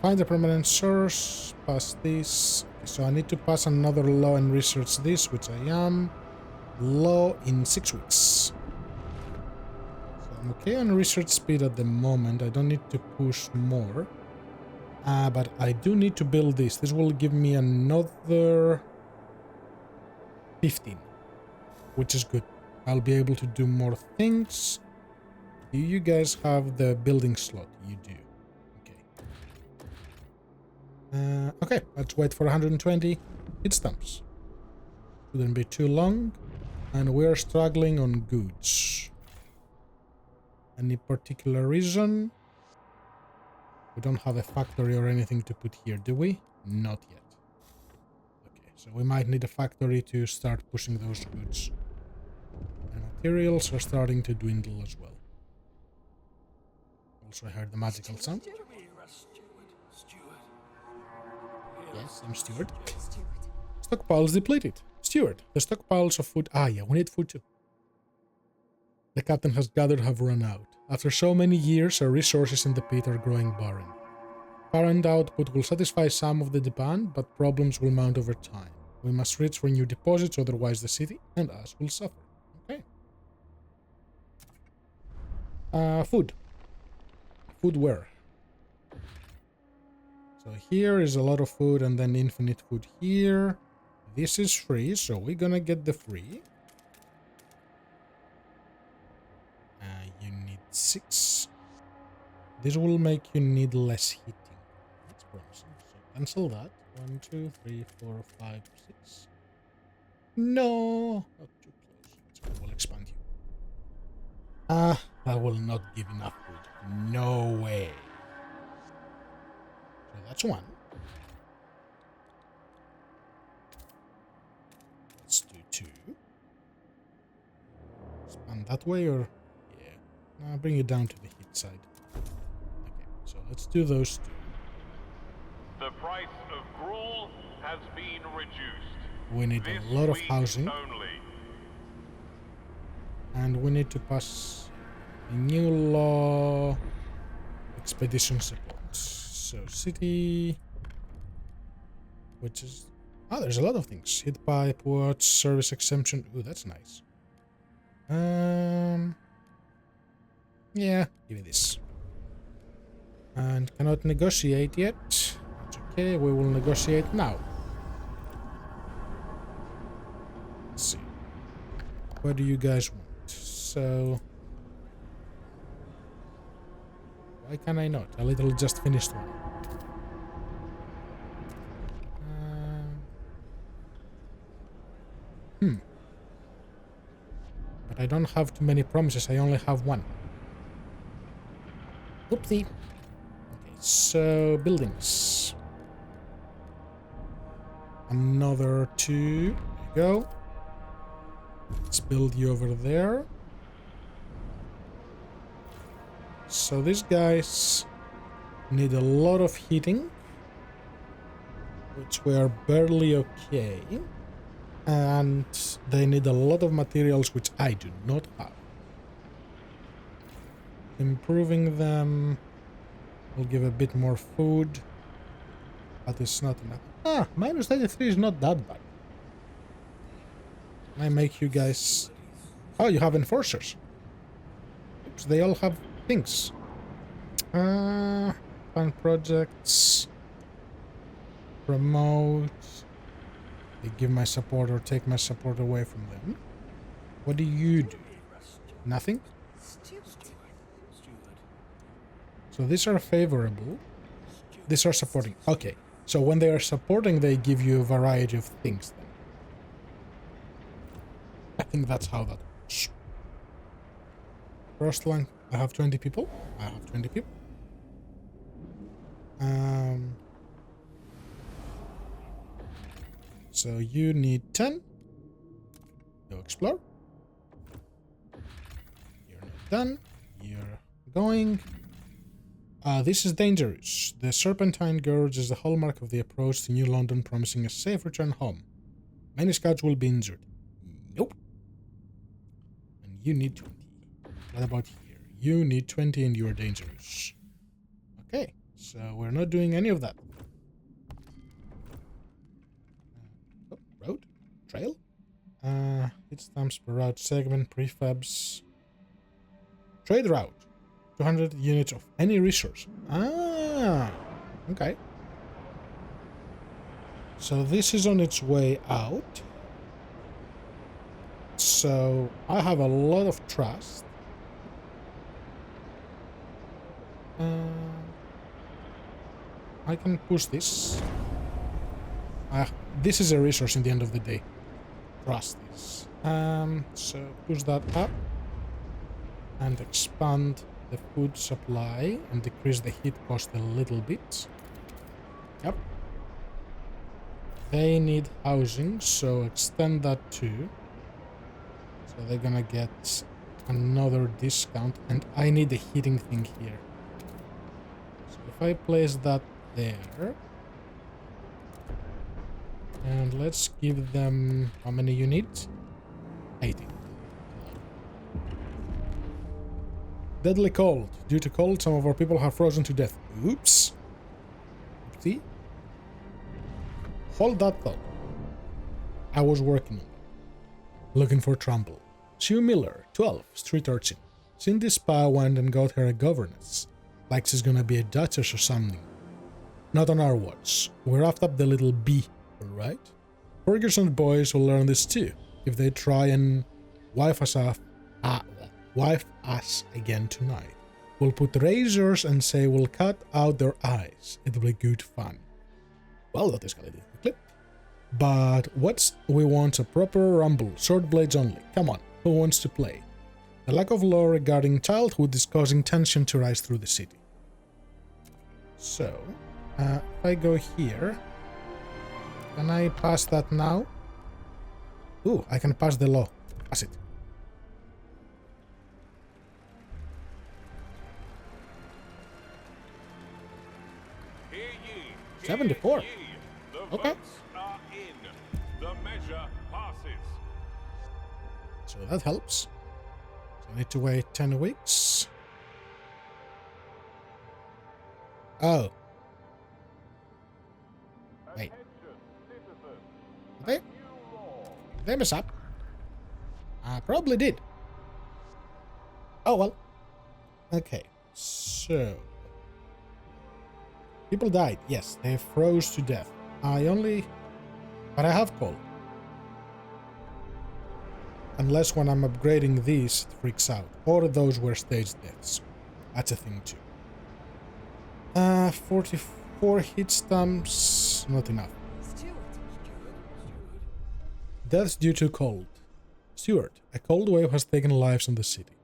[SPEAKER 1] Find the permanent source, pass this. So I need to pass another law and research this, which I am. Law in 6 weeks. So I'm okay on research speed at the moment. I don't need to push more. But I do need to build this. This will give me another 15, which is good. I'll be able to do more things. Do you guys have the building slot? You do. Okay, let's wait for 120 hit stumps. Shouldn't be too long. And we're struggling on goods. Any particular reason? We don't have a factory or anything to put here, do we? Not yet. Okay, so we might need a factory to start pushing those goods. And materials are starting to dwindle as well. Also, I heard the magical sound. Yes, I'm Steward. Stockpiles depleted. Steward, the stockpiles of food... yeah, we need food too. The captain has gathered have run out. After so many years, our resources in the pit are growing barren. Current output will satisfy some of the demand, but problems will mount over time. We must reach for new deposits, otherwise the city and us will suffer. Okay. Food. Food where? So here is a lot of food and then infinite food here. This is free, so we're gonna get the free. You need 6. This will make you need less heating. That's promising. So cancel that. 1, 2, 3, 4, 5, 6. No! Not too close. So we'll expand you. That will not give enough food. No way. So that's 1. Let's do 2. Expand that way or... yeah. Bring it down to the heat side. Okay, so let's do those 2.
[SPEAKER 2] The price of gruel has been reduced.
[SPEAKER 1] We need a lot of housing.
[SPEAKER 2] Only.
[SPEAKER 1] And we need to pass a new law. Expedition support. So city, which is... there's a lot of things. Heat pipe, watch, service exemption. Ooh, that's nice. Yeah, give me this. And cannot negotiate yet. That's okay, we will negotiate now. Let's see. What do you guys want? So... why can I not? I literally just finished one. But I don't have too many promises. I only have 1. Oopsie. Okay, so buildings. Another 2. There you go. Let's build you over there. So these guys need a lot of heating, which we are barely okay. And they need a lot of materials, which I do not have. Improving them will give a bit more food, but it's not enough. Minus 33 is not that bad. Can I make you guys... oh, you have enforcers. Oops, they all have things. How expand projects, promote. They give my support or take my support away from them. What do you do? Nothing? So these are favorable. These are supporting. Okay. So when they are supporting, they give you a variety of things then. I think that's how that works. First line, I have 20 people. I have 20 people. So you need 10 to explore. You're not done. You're going. This is dangerous. The Serpentine Gorge is the hallmark of the approach to New London, promising a safe return home. Many scouts will be injured. Nope. And you need 20. What about here? You need 20 and you are dangerous. Okay, so we're not doing any of that. Road? Trail? Hit stamps per route, segment, prefabs. Trade route. 200 units of any resource. Ah, okay. So this is on its way out. So I have a lot of trust. I can push this. This is a resource in the end of the day. Trust this. So push that up and expand the food supply and decrease the heat cost a little bit. Yep. They need housing, so extend that too. So they're gonna get another discount, and I need the heating thing here. So if I place that there, and let's give them how many you need? 80. Deadly cold. Due to cold, some of our people have frozen to death. Oops. Oopsie. Hold that thought. I was working on it. Looking for trouble. Sue Miller, 12, street urchin. Cindy Spa went and got her a governess. Like she's gonna be a duchess or something. Not on our watch. We roughed up the little bee, alright? Ferguson's boys will learn this too, if they try and wife us again tonight. We'll put razors and say we'll cut out their eyes. It'll be good fun. Well, that escalated quickly. But we want a proper rumble, sword blades only. Come on, who wants to play? The lack of law regarding childhood is causing tension to rise through the city. So, if I go here, can I pass that now? Ooh, I can pass the law. Pass it.
[SPEAKER 2] Hear ye,
[SPEAKER 1] 74.
[SPEAKER 2] hear ye. The
[SPEAKER 1] Okay.
[SPEAKER 2] votes are in. The measure passes.
[SPEAKER 1] So that helps. So I need to wait 10 weeks. Oh. Wait. Did they mess up? I probably did. Oh well. Okay. So. People died. Yes, they froze to death. But I have cold. Unless when I'm upgrading these, it freaks out. Or those were staged deaths. That's a thing too. 44 hit stamps. Not enough. Deaths due to cold. Stewart, a cold wave has taken lives in the city.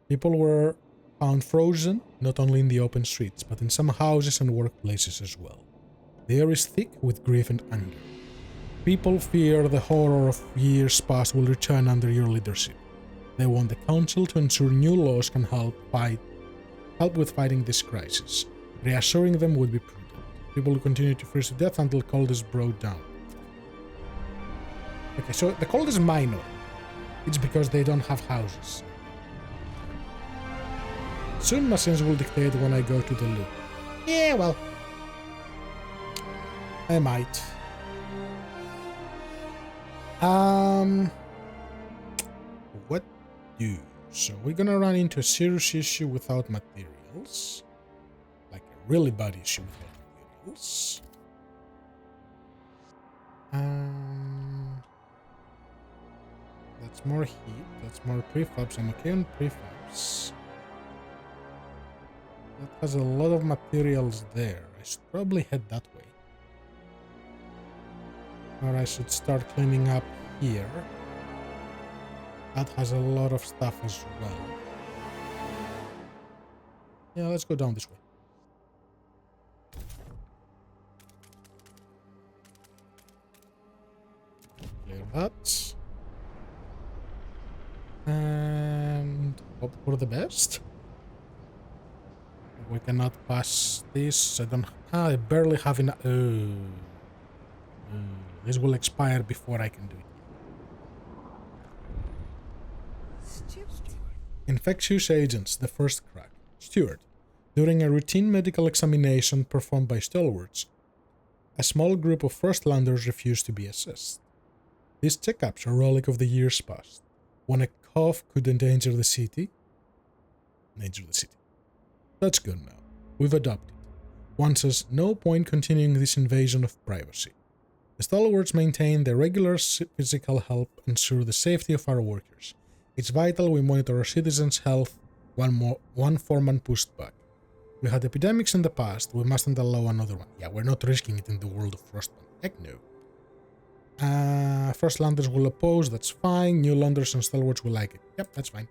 [SPEAKER 1] People were found frozen, not only in the open streets, but in some houses and workplaces as well. The air is thick with grief and anger. People fear the horror of years past will return under your leadership. They want the council to ensure new laws can help with fighting this crisis. Reassuring them would be prudent. People will continue to freeze to death until cold is brought down. Okay, so the cold is minor. It's because they don't have houses. Soon machines will dictate when I go to the loo. Yeah, well. I might. What do? So we're gonna run into a serious issue without materials. Like a really bad issue with materials. That's more heat, that's more prefabs. I'm okay on prefabs. That has a lot of materials there. I should probably head that way. Or I should start cleaning up here. That has a lot of stuff as well. Yeah, let's go down this way. Clear that. And hope for the best. We cannot pass this. I barely have enough. This will expire before I can do it. Infectious agents, the first crack. Steward. During a routine medical examination performed by stalwarts, a small group of firstlanders refused to be assessed. These checkups are a relic of the years past, when a cough could endanger the city. That's good now. We've adopted. One says no point continuing this invasion of privacy. The stalwarts maintain their regular physical health and ensure the safety of our workers. It's vital we monitor our citizens' health, one foreman pushed back. We had epidemics in the past, we mustn't allow another one. Yeah, we're not risking it in the world of Frostpunk. Heck no. Firstlanders will oppose, that's fine. Newlanders and stalwarts will like it. Yep, that's fine.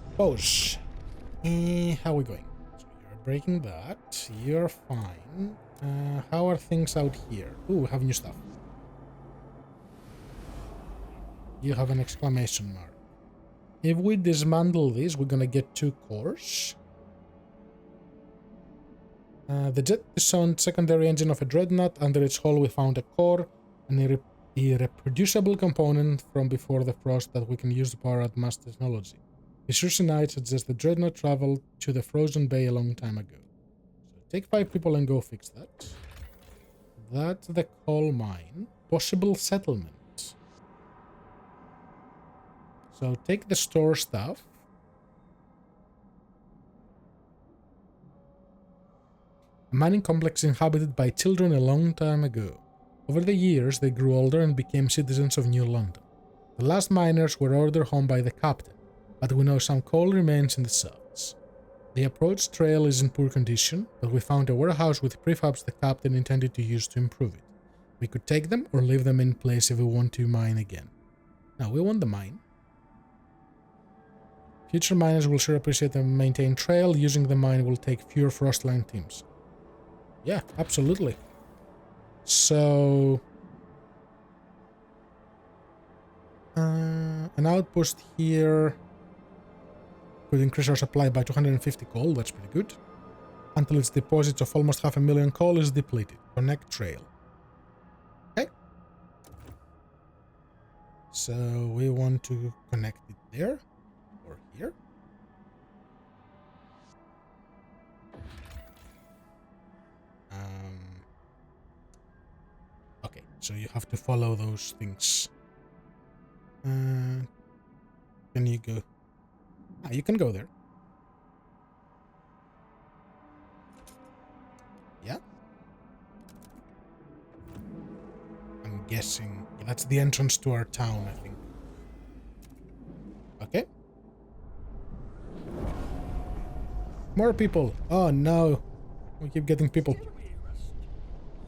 [SPEAKER 1] Oppose. How are we going? So you're breaking that. You're fine. How are things out here? Ooh, we have new stuff. You have an exclamation mark. If we dismantle this, we're gonna get 2 cores. The jet disowned secondary engine of a dreadnought. Under its hull we found a core, an irreproducible component from before the frost that we can use to power advanced technology. Research tonight suggests the dreadnought traveled to the frozen bay a long time ago. So take 5 people and go fix that. That's the coal mine. Possible settlement. So take the store stuff. A mining complex inhabited by children a long time ago. Over the years, they grew older and became citizens of New London. The last miners were ordered home by the captain, but we know some coal remains in the cells. The approach trail is in poor condition, but we found a warehouse with prefabs the captain intended to use to improve it. We could take them or leave them in place if we want to mine again. Now, we want the mine. Future miners will sure appreciate the maintained trail. Using the mine will take fewer Frostline teams. Yeah, absolutely. So... an outpost here could increase our supply by 250 coal. That's pretty good. Until its deposits of almost 500,000 coal is depleted. Connect trail. Okay. So we want to connect it there. Or here. Okay, so you have to follow those things. Can you go? You can go there. Yeah. I'm guessing that's the entrance to our town, I think. Okay. More people. Oh no. We keep getting people.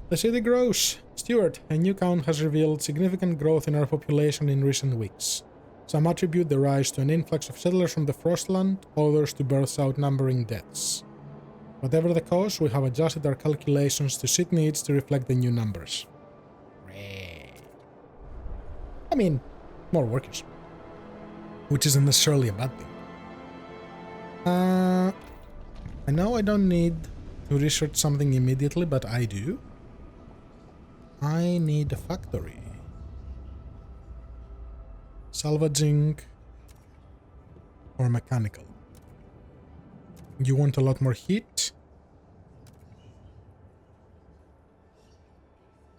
[SPEAKER 1] The city grows. Stewart, a new count has revealed significant growth in our population in recent weeks. Some attribute the rise to an influx of settlers from the Frostland, others to births outnumbering deaths. Whatever the cause, we have adjusted our calculations to suit needs to reflect the new numbers. I mean, more workers. Which isn't necessarily a bad thing. I know I don't need to research something immediately, but I do. I need a factory. Salvaging or mechanical. You want a lot more heat?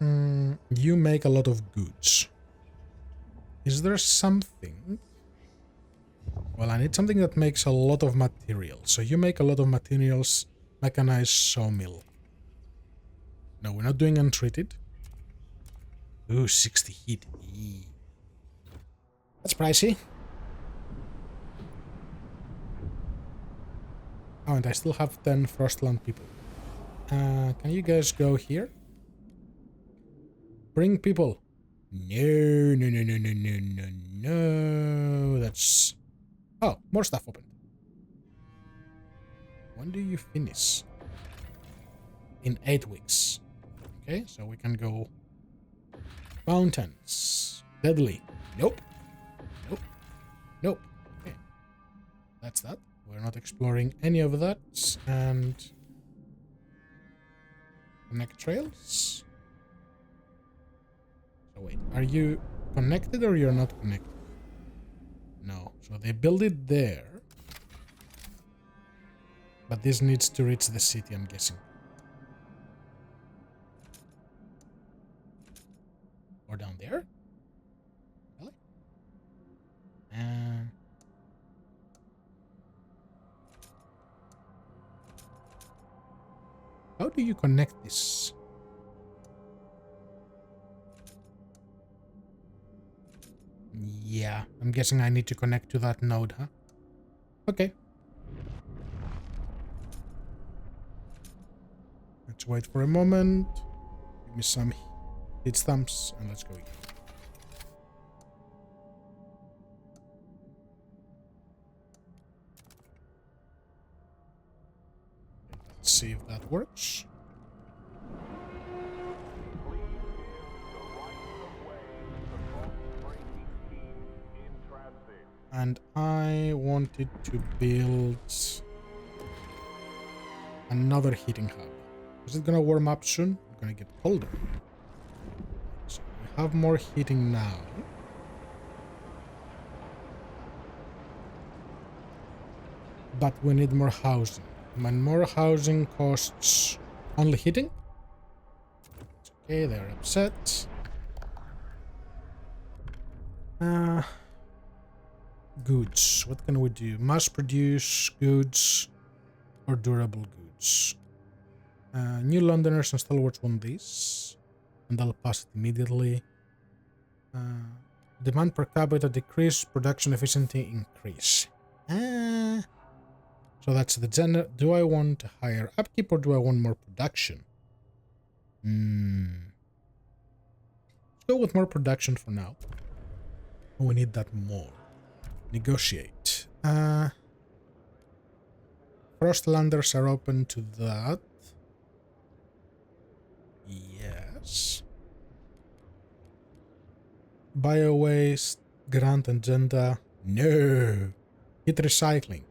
[SPEAKER 1] You make a lot of goods. Is there something? Well, I need something that makes a lot of materials. So you make a lot of materials. Mechanized sawmill. No, we're not doing untreated. Ooh, 60 heat. Eee. That's pricey. Oh, and I still have 10 Frostland people. Can you guys go here? Bring people. No, no, no, no, no, no, no, no. That's... Oh, more stuff opened. When do you finish? In 8 weeks. Okay, so we can go... Fountains. Deadly. Nope. Nope. Nope. Okay. That's that. We're not exploring any of that. And... Connect trails? So wait, are you connected or you're not connected? No. So they build it there. But this needs to reach the city, I'm guessing. Or down there? Really? How do you connect this? Yeah, I'm guessing I need to connect to that node, huh? Okay. Let's wait for a moment. Give me some hit stamps and let's go again. Let's see if that works. And I wanted to build another heating hub. Is it gonna warm up soon? It's gonna get colder. So we have more heating now. But we need more housing. And more housing costs only heating. It's okay, they're upset. Goods. What can we do? Mass produce goods or durable goods. New Londoners and stalwarts want this. And I'll pass it immediately. Demand per capita decrease, production efficiency increase. So that's the gen. Do I want higher upkeep or do I want more production? Let's go with more production for now. We need that more. Negotiate. Frostlanders are open to that. Yes. Bio-waste, grant agenda. No. Heat recycling.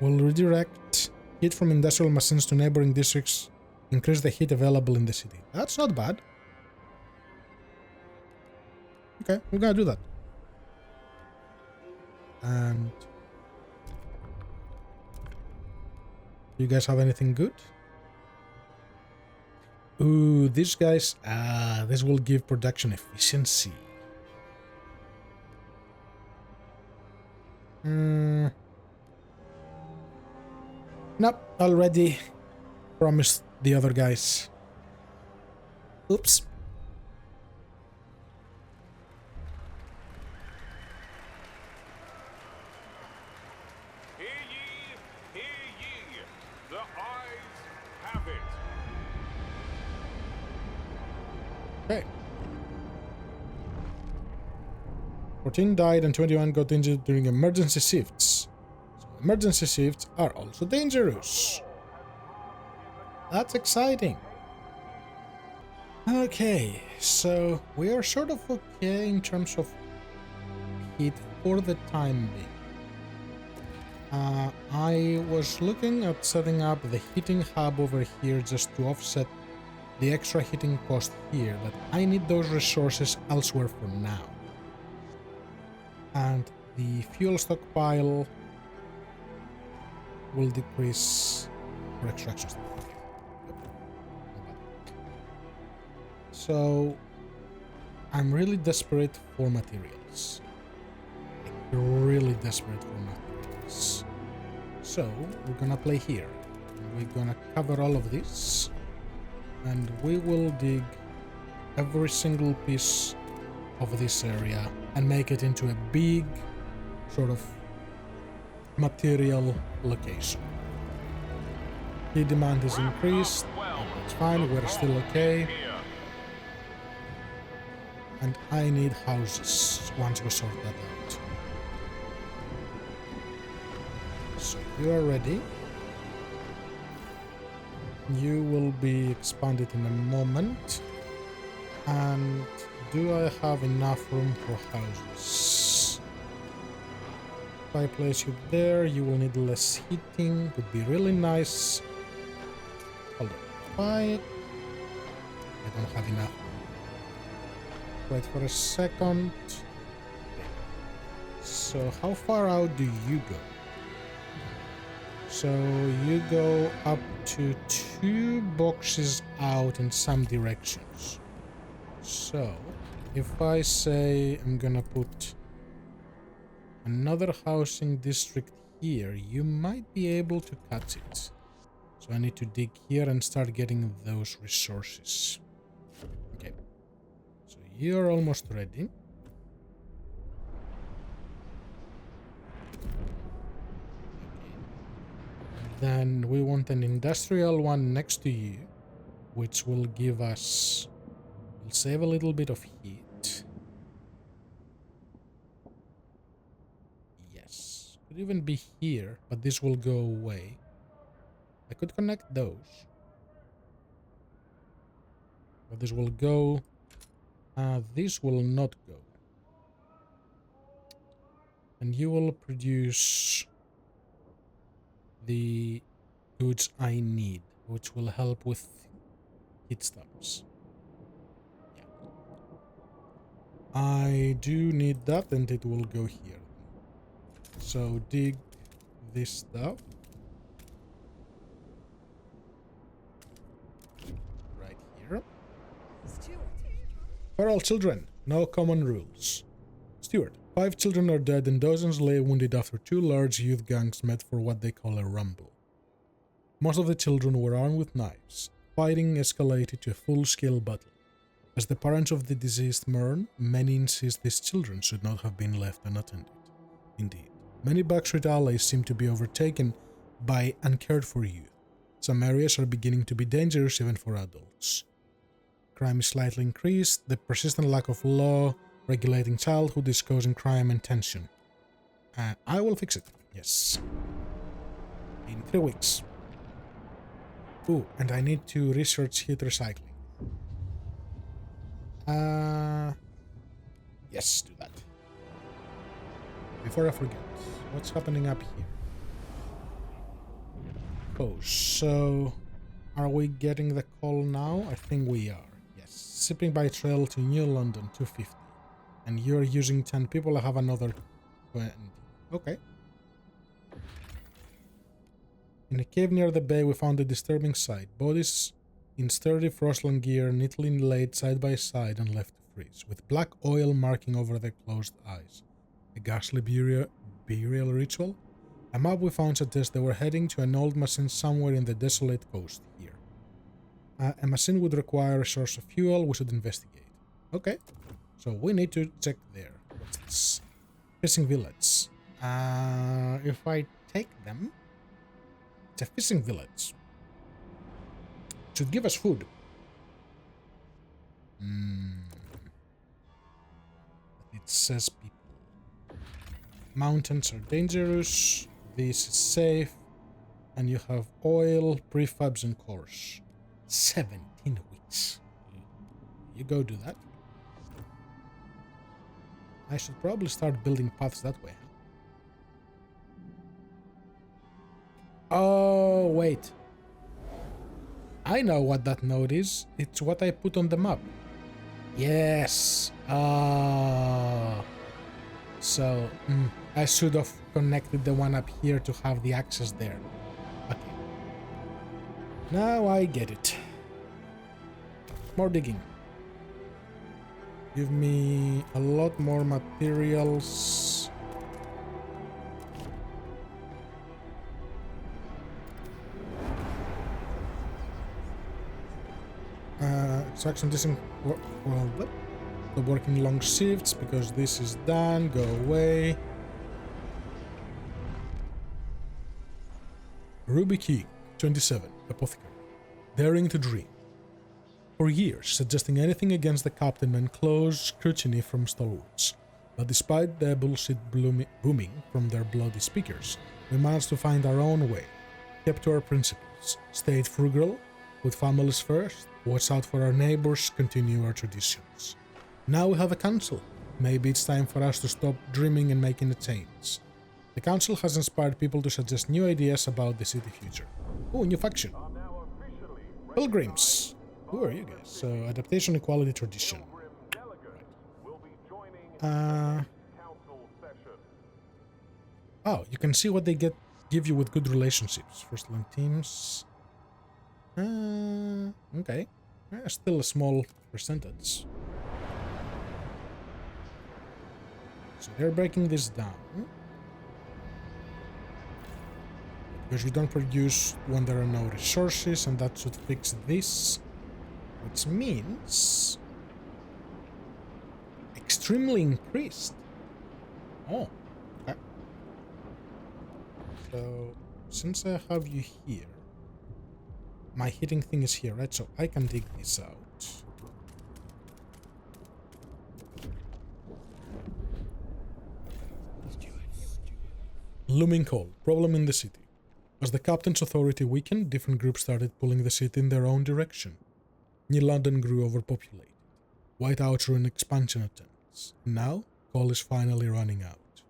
[SPEAKER 1] Will redirect heat from industrial machines to neighboring districts, increase the heat available in the city. That's not bad. Okay, we're gonna do that. And you guys have anything good? Ooh, these guys, this will give production efficiency. Nope, already promised the other guys. Oops.
[SPEAKER 2] Hear ye, hear ye. The eyes have it.
[SPEAKER 1] Okay. 14 died and 21 got injured during emergency shifts. So emergency shifts are also dangerous. That's exciting. Okay, so we are sort of okay in terms of heat for the time being. I was looking at setting up the heating hub over here just to offset the extra heating cost here, but I need those resources elsewhere for now. And the fuel stockpile will decrease for extraction stuff. So I'm really desperate for materials. I really desperate for materials. So we're gonna play here. We're gonna cover all of this, and we will dig every single piece of this area and make it into a big sort of material location. Key demand is increased. It's fine, we're still okay. And I need houses once we sort that out. So you are ready. You will be expanded in a moment. And do I have enough room for houses? If I place you there, you will need less heating. Would be really nice. Hold on. I don't have enough. Wait for a second. So how far out do you go? So you go up to 2 boxes out in some directions. So if I say I'm gonna put another housing district here, you might be able to cut it. So I need to dig here and start getting those resources. Okay. So you're almost ready. Then we want an industrial one next to you, which will give us... will save a little bit of heat. Yes. Could even be here, but this will go away. I could connect those. But this will go... this will not go. And you will produce the goods I need, which will help with heat stamps. Yeah. I do need that, and it will go here. So dig this stuff. Right here. For all children, no common rules. Steward, 5 children are dead and dozens lay wounded after 2 large youth gangs met for what they call a rumble. Most of the children were armed with knives. Fighting escalated to a full-scale battle. As the parents of the deceased mourn, many insist these children should not have been left unattended. Indeed, many backstreet alleys seem to be overtaken by uncared-for youth. Some areas are beginning to be dangerous even for adults. Crime is slightly increased. The persistent lack of law regulating childhood is causing crime and tension. I will fix it. Yes. In 3 weeks. Ooh, and I need to research heat recycling. Yes, do that. Before I forget, what's happening up here? Oh, so are we getting the call now? I think we are. Yes. Shipping by trail to New London, 250. And you're using 10 people, I have another 20. Okay. In a cave near the bay, we found a disturbing sight. Bodies in sturdy frostland gear, neatly laid side by side and left to freeze, with black oil marking over their closed eyes. A ghastly burial ritual? A map we found suggests they were heading to an old machine somewhere in the desolate coast here. A machine would require a source of fuel, we should investigate. Okay. So we need to check there. What's this? Fishing village. If I take them... It's a fishing village. It should give us food. It says people. Mountains are dangerous. This is safe. And you have oil, prefabs, and cores. 17 weeks. You go do that. I should probably start building paths that way. Oh, wait. I know what that node is. It's what I put on the map. Yes. So, I should have connected the one up here to have the access there. Okay. Now I get it. More digging. Give me a lot more materials. construction doesn't work well, but the working long shifts because this is done. Go away. Ruby King, 27, apothecary. Daring to dream. For years, suggesting anything against the captain meant close scrutiny from stalwarts. But despite the bullshit booming from their bloody speakers, we managed to find our own way. Kept to our principles. Stayed frugal, put families first, watch out for our neighbors, continue our traditions. Now we have a council. Maybe it's time for us to stop dreaming and making a change. The council has inspired people to suggest new ideas about the city future. Oh, new faction. Pilgrims. Who are you guys? So, adaptation, equality, tradition. Right. Oh, you can see what they give you with good relationships. First line teams. Okay. Still a small percentage. So they're breaking this down. Because you don't produce when there are no resources, and that should fix this. Which means... extremely increased. Oh. Okay. So, since I have you here, my hitting thing is here, right? So I can dig this out. Looming cold. Problem in the city. As the captain's authority weakened, different groups started pulling the city in their own direction. New London grew overpopulated. Whiteouts ruined expansion attempts. Now, coal is finally running out.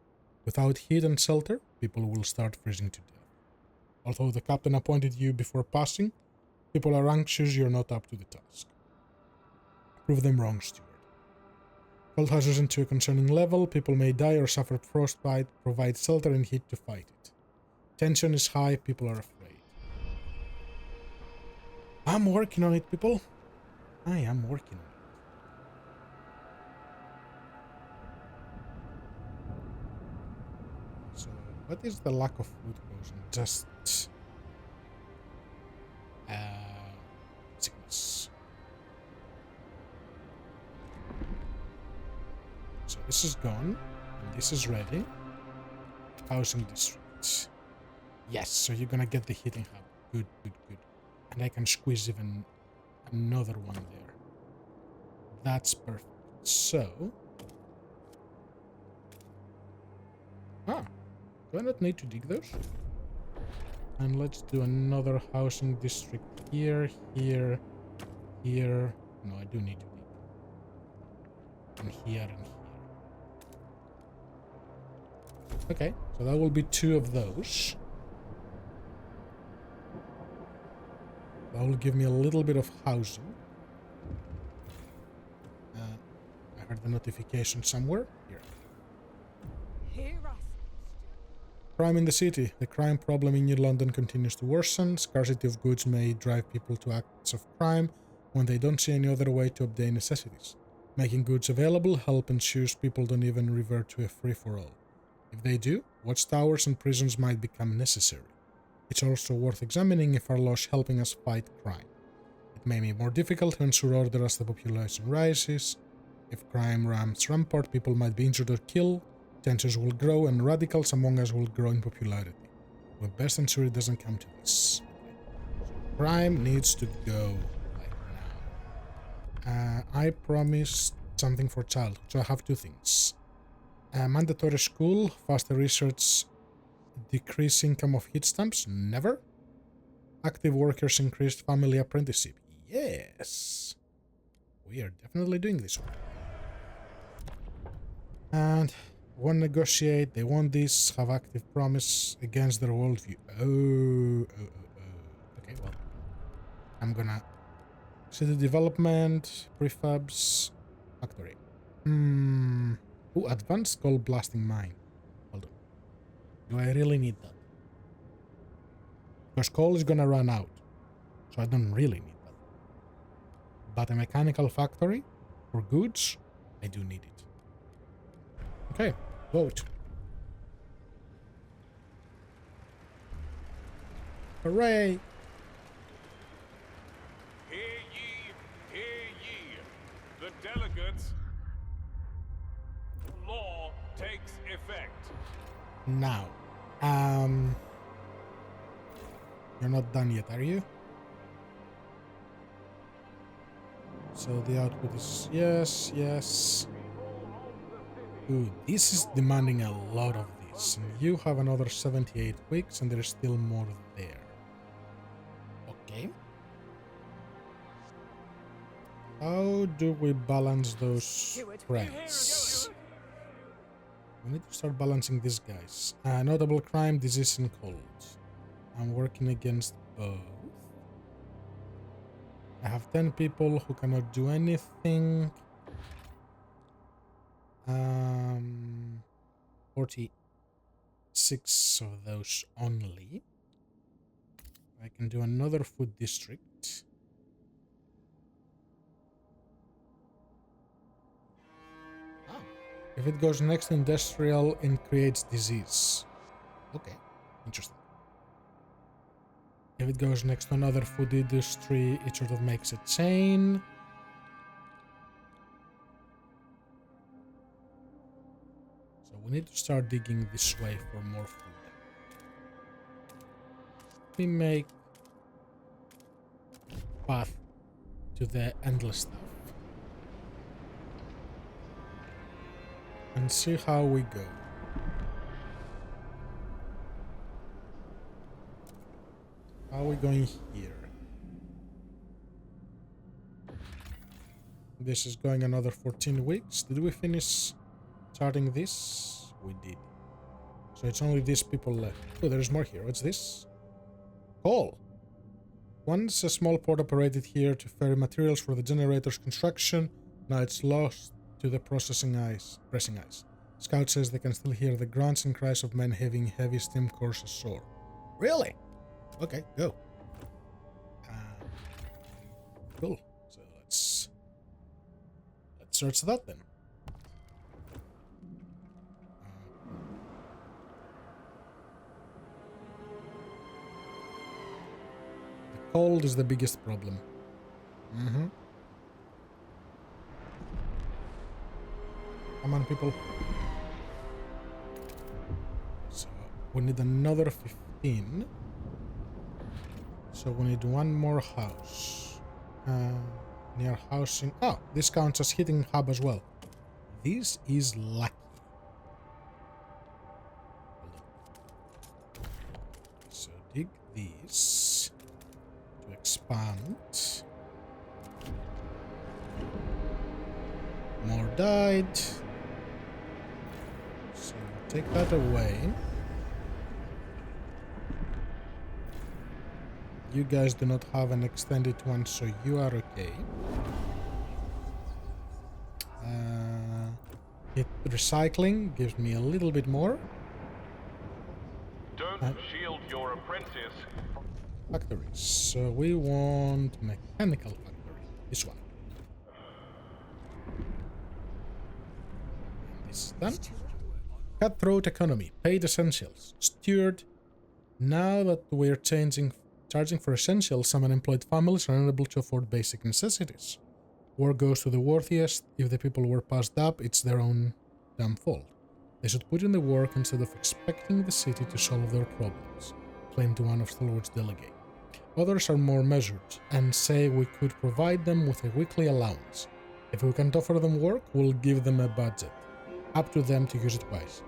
[SPEAKER 1] Without heat and shelter, people will start freezing to death. Although the captain appointed you before passing, people are anxious you're not up to the task. Prove them wrong, Steward. Cold has risen to a concerning level, people may die or suffer frostbite, provide shelter and heat to fight it. Tension is high, people are afraid. I'm working on it, people. I am working on it. So, what is the lack of food causing? Just... sickness. So this is gone, and this is ready. Housing districts. Yes, so you're gonna get the heating hub. Good, good, good. And I can squeeze even another one there. That's perfect. So... do I not need to dig those? And let's do another housing district here, here, here. No, I do need to dig. And here and here. Okay, so that will be 2 of those. That will give me a little bit of housing. I heard the notification somewhere. Here. Crime in the city. The crime problem in New London continues to worsen. Scarcity of goods may drive people to acts of crime when they don't see any other way to obtain necessities. Making goods available help ensures people don't even revert to a free-for-all. If they do, watchtowers and prisons might become necessary. It's also worth examining if our laws helping us fight crime. It may be more difficult to ensure order as the population rises. If crime runs rampart, people might be injured or killed. Tensions will grow and radicals among us will grow in popularity. We'll best ensure it doesn't come to this. So crime needs to go like now. I promised something for childhood, so I have 2 things. Mandatory school, faster research, decrease income of heat stamps, never. Active workers increased family apprenticeship, yes. We are definitely doing this one. And... won't negotiate, they want this, have active promise against their worldview. Okay, well. I'm gonna... city development, prefabs, factory. Ooh, advanced coal blasting mine. Hold on. Do I really need that? Because coal is gonna run out. So I don't really need that. But a mechanical factory for goods, I do need it. Okay. Vote. Hooray!
[SPEAKER 2] Hear ye, effect.
[SPEAKER 1] Now, you're not done yet, are you? So the output is yes, yes. Ooh, this is demanding a lot of this. And you have another 78 weeks and there's still more there. Okay. How do we balance those crimes? We need to start balancing these guys. Notable crime, disease, and cold. I'm working against both. I have 10 people who cannot do anything. 46 of those only. I can do another food district. If it goes next to industrial and creates disease. Okay, interesting. If it goes next to another food industry, it sort of makes a chain. So we need to start digging this way for more food. We make path to the endless stuff. And see how we go. How are we going here? This is going another 14 weeks. Did we finish starting this? We did. So it's only these people left. Oh, there's more here. What's this? Coal. Once a small port operated here to ferry materials for the generator's construction. Now it's lost to the pressing ice. Scout says they can still hear the grunts and cries of men having heavy steam cores ashore. Really? Okay, go. Cool. So let's search that then. The cold is the biggest problem. Come on, people. So we need another 15. So we need one more house. Near housing. Oh, this counts as hitting hub as well. This is lucky. So dig this to expand. More died. So take that away. You guys do not have an extended one, so you are okay. Recycling gives me a little bit more.
[SPEAKER 2] Don't shield your apprentice.
[SPEAKER 1] Factories. So we want mechanical factory. This one. And this is done. Cutthroat economy. Paid essentials. Steward. Now that we're charging for essentials, some unemployed families are unable to afford basic necessities. War goes to the worthiest. If the people were passed up, it's their own damn fault. They should put in the work instead of expecting the city to solve their problems, claimed one of Stalwart's delegate. Others are more measured and say we could provide them with a weekly allowance. If we can't offer them work, we'll give them a budget. Up to them to use it wisely.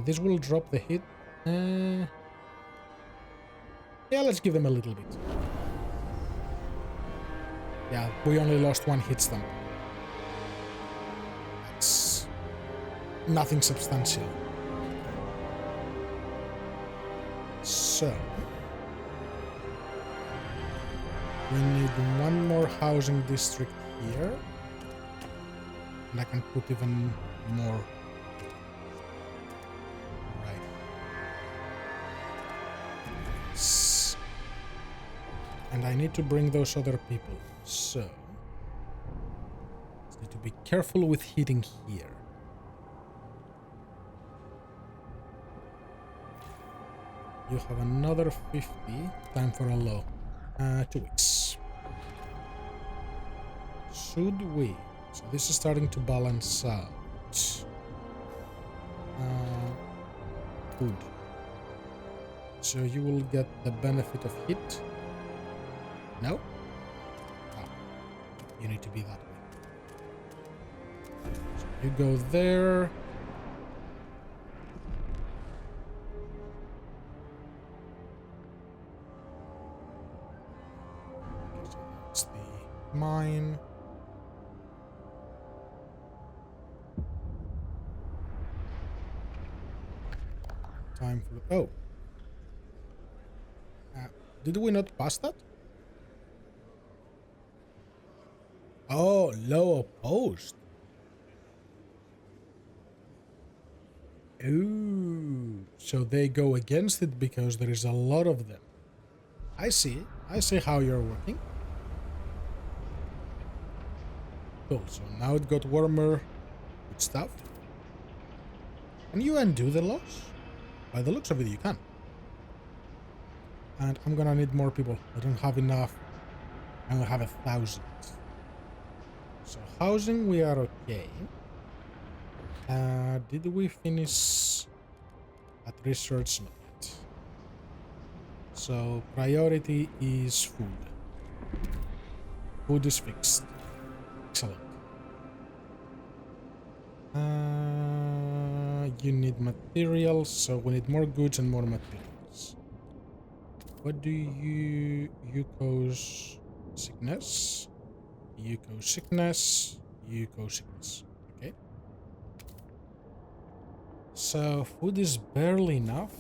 [SPEAKER 1] This will drop the hit. Yeah, let's give them a little bit. Yeah, we only lost one hit stamp. That's nothing substantial. So we need one more housing district here. And I can put even more right. And I need to bring those other people. So I need to be careful with hitting here. You have another 50. Time for a low. 2 weeks. Should we? So this is starting to balance out. Food. So you will get the benefit of heat. No? Ah, you need to be that way. So you go there. Okay, so that's the mine. Time for... Oh. Did we not pass that? Oh, low opposed. Ooh. So they go against it because there is a lot of them. I see. I see how you're working. Cool. So now it got warmer. Good stuff. Can you undo the loss? By the looks of it, you can. And I'm gonna need more people. I don't have enough. I'm gonna have 1,000. So housing, we are okay. Did we finish at research? Not yet. So priority is food. Food is fixed. Excellent. You need materials, so we need more goods and more materials. What do you cause sickness? You cause sickness. You cause sickness. Okay. So food is barely enough.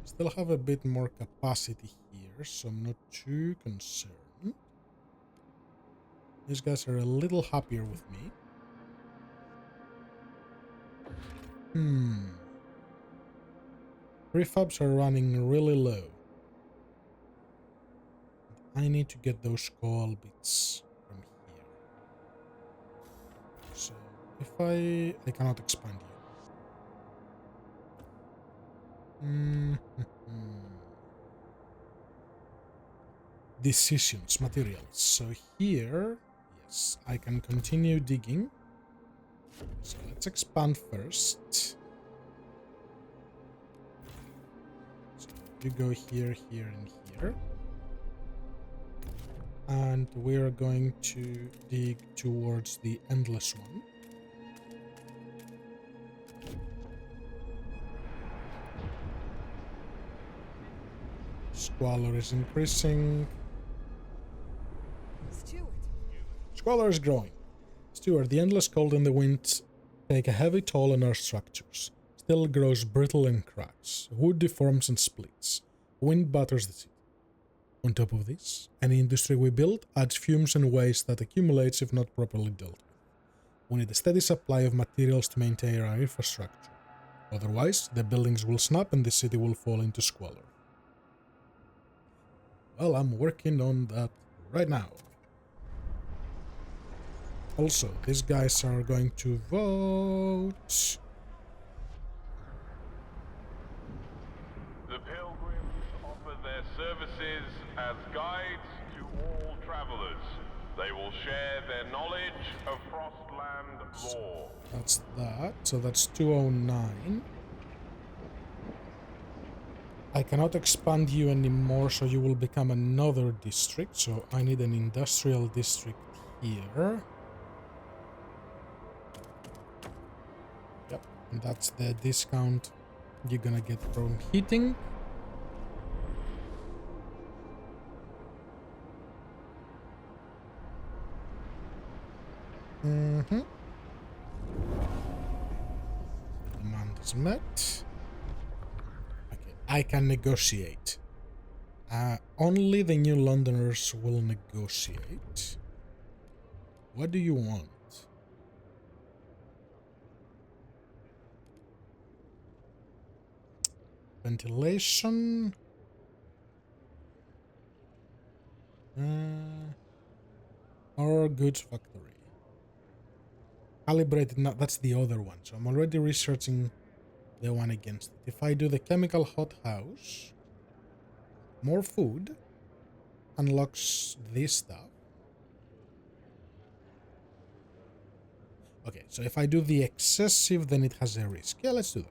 [SPEAKER 1] Still have a bit more capacity here, so I'm not too concerned. These guys are a little happier with me. Prefabs are running really low. I need to get those coal bits from here. So if I cannot expand you. Decisions, materials. So here, yes, I can continue digging. So let's expand first. So you go here, here, and here. And we're going to dig towards the endless one. Squalor is increasing. Squalor is growing. Stewart, the endless cold and the wind take a heavy toll on our structures. Steel grows brittle and cracks. Wood deforms and splits. Wind batters the city. On top of this, any industry we build adds fumes and waste that accumulates if not properly dealt with. We need a steady supply of materials to maintain our infrastructure. Otherwise, the buildings will snap and the city will fall into squalor. Well, I'm working on that right now. Also, these guys are going to vote.
[SPEAKER 2] The pilgrims offer their services as guides to all travelers. They will share their knowledge of Frostland lore.
[SPEAKER 1] That's that. So that's 209. I cannot expand you anymore, so you will become another district. So I need an industrial district here. Yep, and that's the discount you're gonna get from heating. Demand is met. Okay, I can negotiate. Only the New Londoners will negotiate. What do you want? Ventilation. Or goods factory. Calibrated, no, that's the other one. So I'm already researching the one against it. If I do the chemical hothouse, more food unlocks this stuff. Okay, so if I do the excessive, then it has a risk. Yeah, let's do that.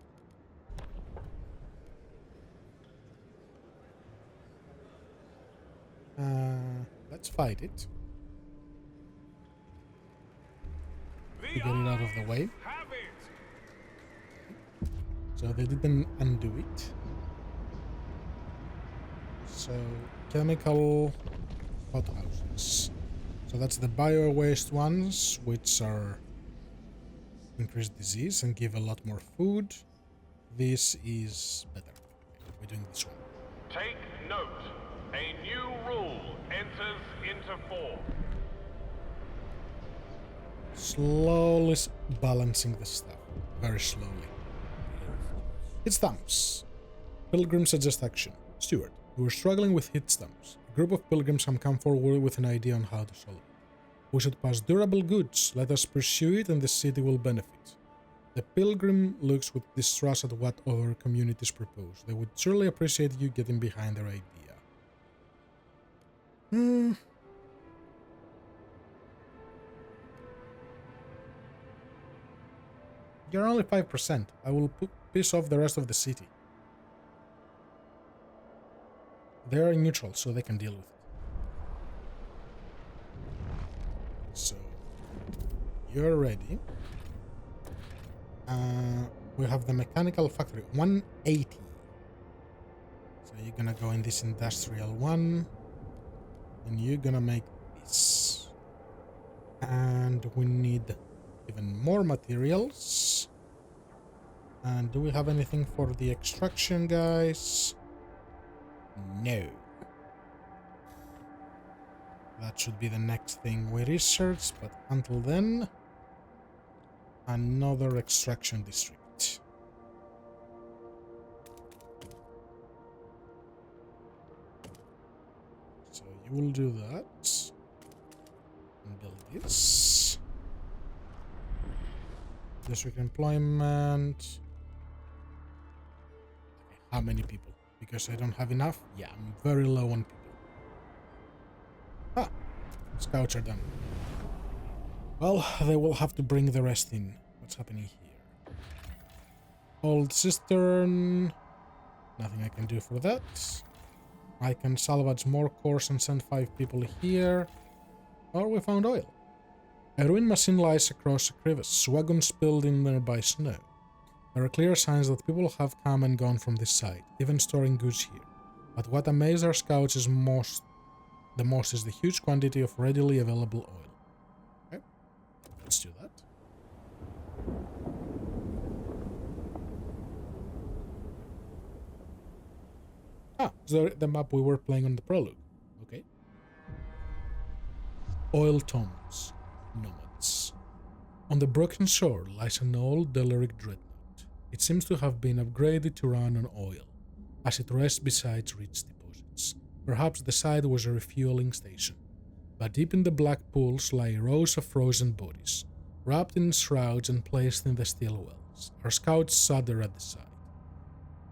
[SPEAKER 1] Let's fight it. To get it out of the way. So they didn't undo it. So, chemical hothouses. So that's the bio-waste ones, which are increase disease and give a lot more food. This is better. We're doing this one.
[SPEAKER 2] Take note. A new rule enters into force.
[SPEAKER 1] Slowly balancing the stuff. Very slowly. Hit stumps. Pilgrims suggest action. Steward, we were struggling with hit stumps. A group of pilgrims have come forward with an idea on how to solve it. We should pass durable goods. Let us pursue it and the city will benefit. The pilgrim looks with distrust at what other communities propose. They would surely appreciate you getting behind their idea. You're only 5%. I will piss off the rest of the city. They're neutral, so they can deal with it. So, you're ready. We have the mechanical factory, 180. So you're gonna go in this industrial one, and you're gonna make this. And we need even more materials. And do we have anything for the extraction, guys? No. That should be the next thing we research, but until then, another extraction district. So you will do that. And build this. District employment. Okay, how many people? Because I don't have enough? Yeah, I'm very low on people. Ah, scouts are done. Well, they will have to bring the rest in. What's happening here? Old cistern. Nothing I can do for that. I can salvage more cores and send 5 people here. Or we found oil. A ruined machine lies across a crevice, wagons spilled in nearby snow. There are clear signs that people have come and gone from this side, even storing goods here. But what amazed our scouts is the most is the huge quantity of readily available oil. Okay, let's do that. So the map we were playing on the prologue. Okay. Oil tombs. Nomads. On the broken shore lies an old Delaric dreadnought. It seems to have been upgraded to run on oil, as it rests beside rich deposits. Perhaps the site was a refueling station. But deep in the black pools lie rows of frozen bodies, wrapped in shrouds and placed in the steel wells. Our scouts shudder at the sight.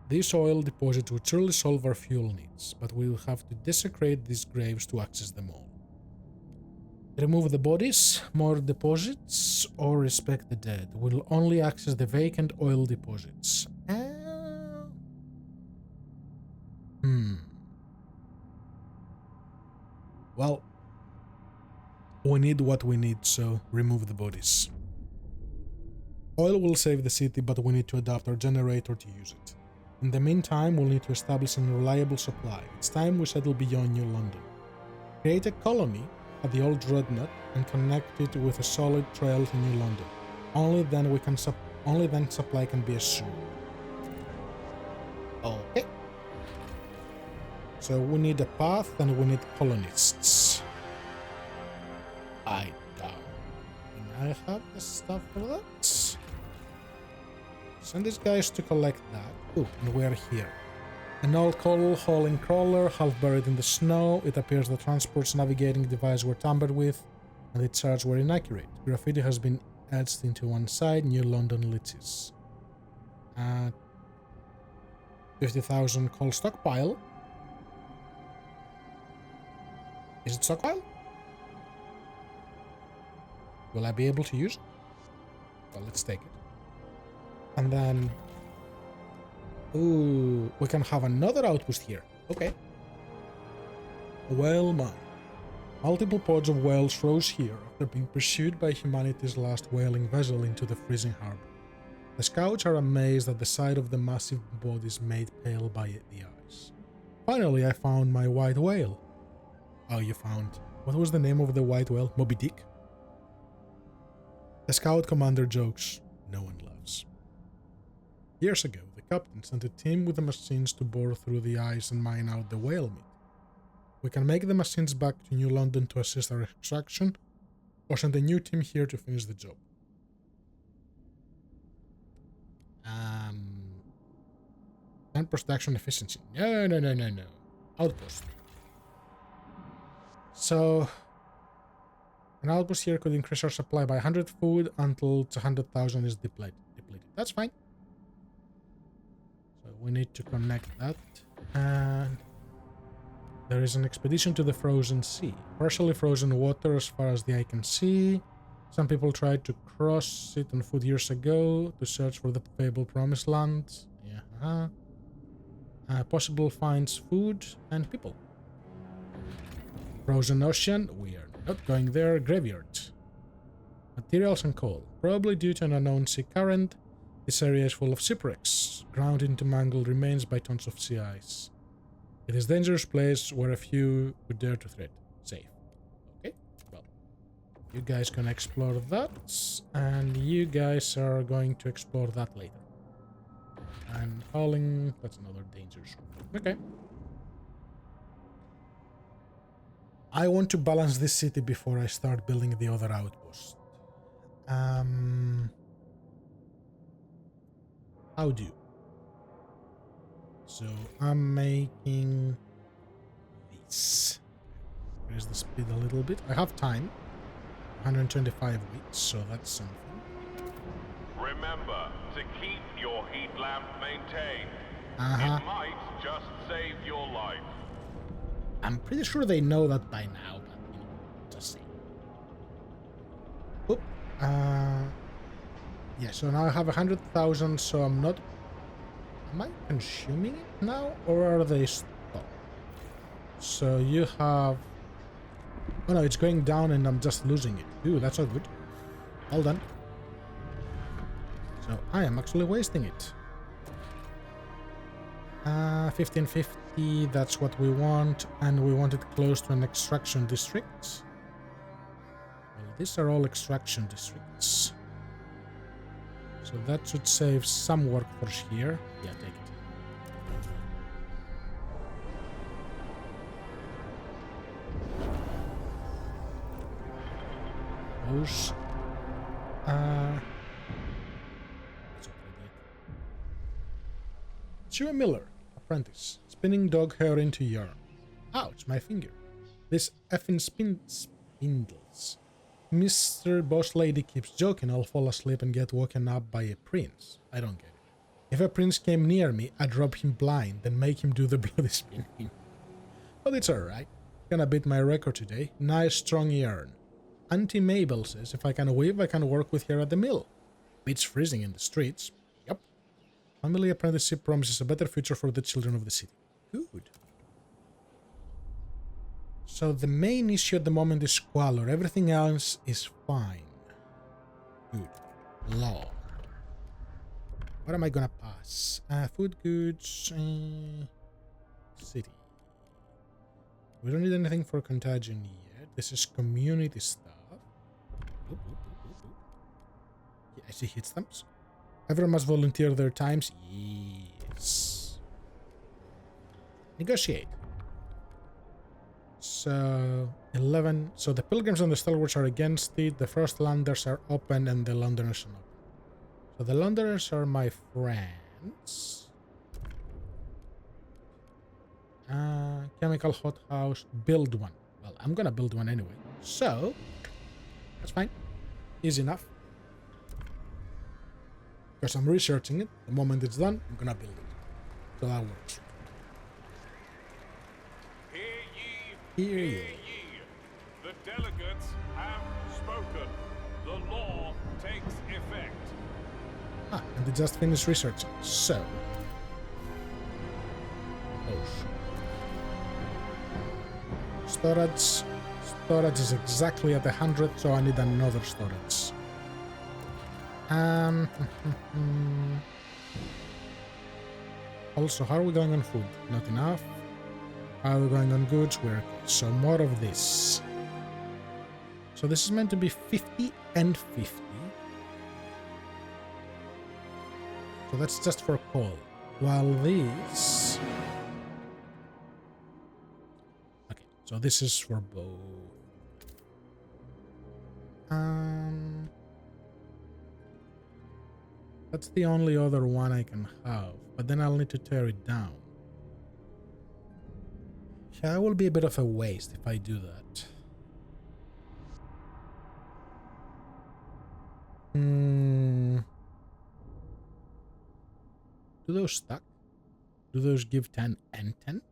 [SPEAKER 1] These oil deposits would surely solve our fuel needs, but we will have to desecrate these graves to access them all. Remove the bodies, more deposits, or respect the dead. We'll only access the vacant oil deposits. Well, we need what we need, so remove the bodies. Oil will save the city, but we need to adapt our generator to use it. In the meantime, we'll need to establish a reliable supply. It's time we settle beyond New London. Create a colony at the old dreadnought and connect it with a solid trail to New London. Only then supply can be assured. Okay. So we need a path and we need colonists. I doubt. Can I have the stuff for that? Send these guys to collect that. Oh, and we're here. An old coal hauling crawler, half buried in the snow. It appears the transport's navigating device were tampered with, and its charts were inaccurate. Graffiti has been etched into one side, New London Litzes. 50,000 coal stockpile. Is it stockpile? Will I be able to use it? Well, let's take it. And then... Ooh, we can have another outpost here. Okay. Whale mine. Multiple pods of whales rose here after being pursued by humanity's last whaling vessel into the freezing harbor. The scouts are amazed at the sight of the massive bodies made pale by the ice. Finally, I found my white whale. Oh, you found... What was the name of the white whale? Moby Dick? The scout commander jokes. No one laughs. Years ago, the captain sent a team with the machines to bore through the ice and mine out the whale meat. We can make the machines back to New London to assist our extraction, or send a new team here to finish the job. And production efficiency. No. Outpost. So, an outpost here could increase our supply by 100 food until 100,000 is depleted. That's fine. So we need to connect that. And there is an expedition to the frozen sea. Partially frozen water as far as the eye can see. Some people tried to cross it on foot years ago to search for the fabled promised land. Yeah. Possible finds food and people. Frozen ocean, we are not going there. Graveyard. Materials and coal. Probably due to an unknown sea current, this area is full of shipwrecks, ground into mangled remains by tons of sea ice. It is a dangerous place where a few would dare to tread. Safe. Okay, well. You guys can explore that, and you guys are going to explore that later. And hauling, that's another danger zone. Okay. I want to balance this city before I start building the other outpost. How do? So I'm making this. Raise the speed a little bit. I have time. 125 weeks, so that's something.
[SPEAKER 2] Remember to keep your heat lamp maintained. It might just save your life.
[SPEAKER 1] I'm pretty sure they know that by now, but you know, just saying. Oop. Yeah, so now I have 100,000, so I'm not... Am I consuming it now, or are they stopped? So you have... Oh no, it's going down and I'm just losing it. Ooh, that's not good. Well done. So I am actually wasting it. 1550, that's what we want, and we want it close to an extraction district. Well, these are all extraction districts. So that should save some workforce here. Yeah, take it. Those. Chewy Miller, apprentice, spinning dog hair into yarn. Ouch, my finger. This effing spindles. Mr. Boss Lady keeps joking I'll fall asleep and get woken up by a prince. I don't get it. If a prince came near me, I'd drop him blind, then make him do the bloody spinning. But it's alright. Gonna beat my record today. Nice strong yarn. Auntie Mabel says if I can weave, I can work with her at the mill. Beats freezing in the streets. Yep. Family apprenticeship promises a better future for the children of the city. Good. So the main issue at the moment is squalor. Everything else is fine. Good. Law. What am I gonna pass? Food goods. City. We don't need anything for contagion yet. This is community stuff. Oop. Yeah, I see hit stamps. Everyone must volunteer their times. Yes. Negotiate. So 11. So the pilgrims and the stalwarts are against it. The first landers are open and the Londoners are open. So the Londoners are my friends. Chemical hothouse. Build one. Well, I'm gonna build one anyway. So that's fine. Easy enough. Because I'm researching it. The moment it's done, I'm gonna build it. So that works.
[SPEAKER 2] Hear ye. The delegates have spoken. The law takes effect.
[SPEAKER 1] Ah, and they just finished researching. So. Oh. Storage. Storage is exactly at 100, so I need another storage. Also, how are we going on food? Not enough. How are we going on goods? We're okay. So more of this. So this is meant to be 50 and 50. So that's just for coal. While these... Okay, so this is for both. That's the only other one I can have, but then I'll need to tear it down. Yeah, it will be a bit of a waste if I do that. Do those stack? Do those give 10 and 10?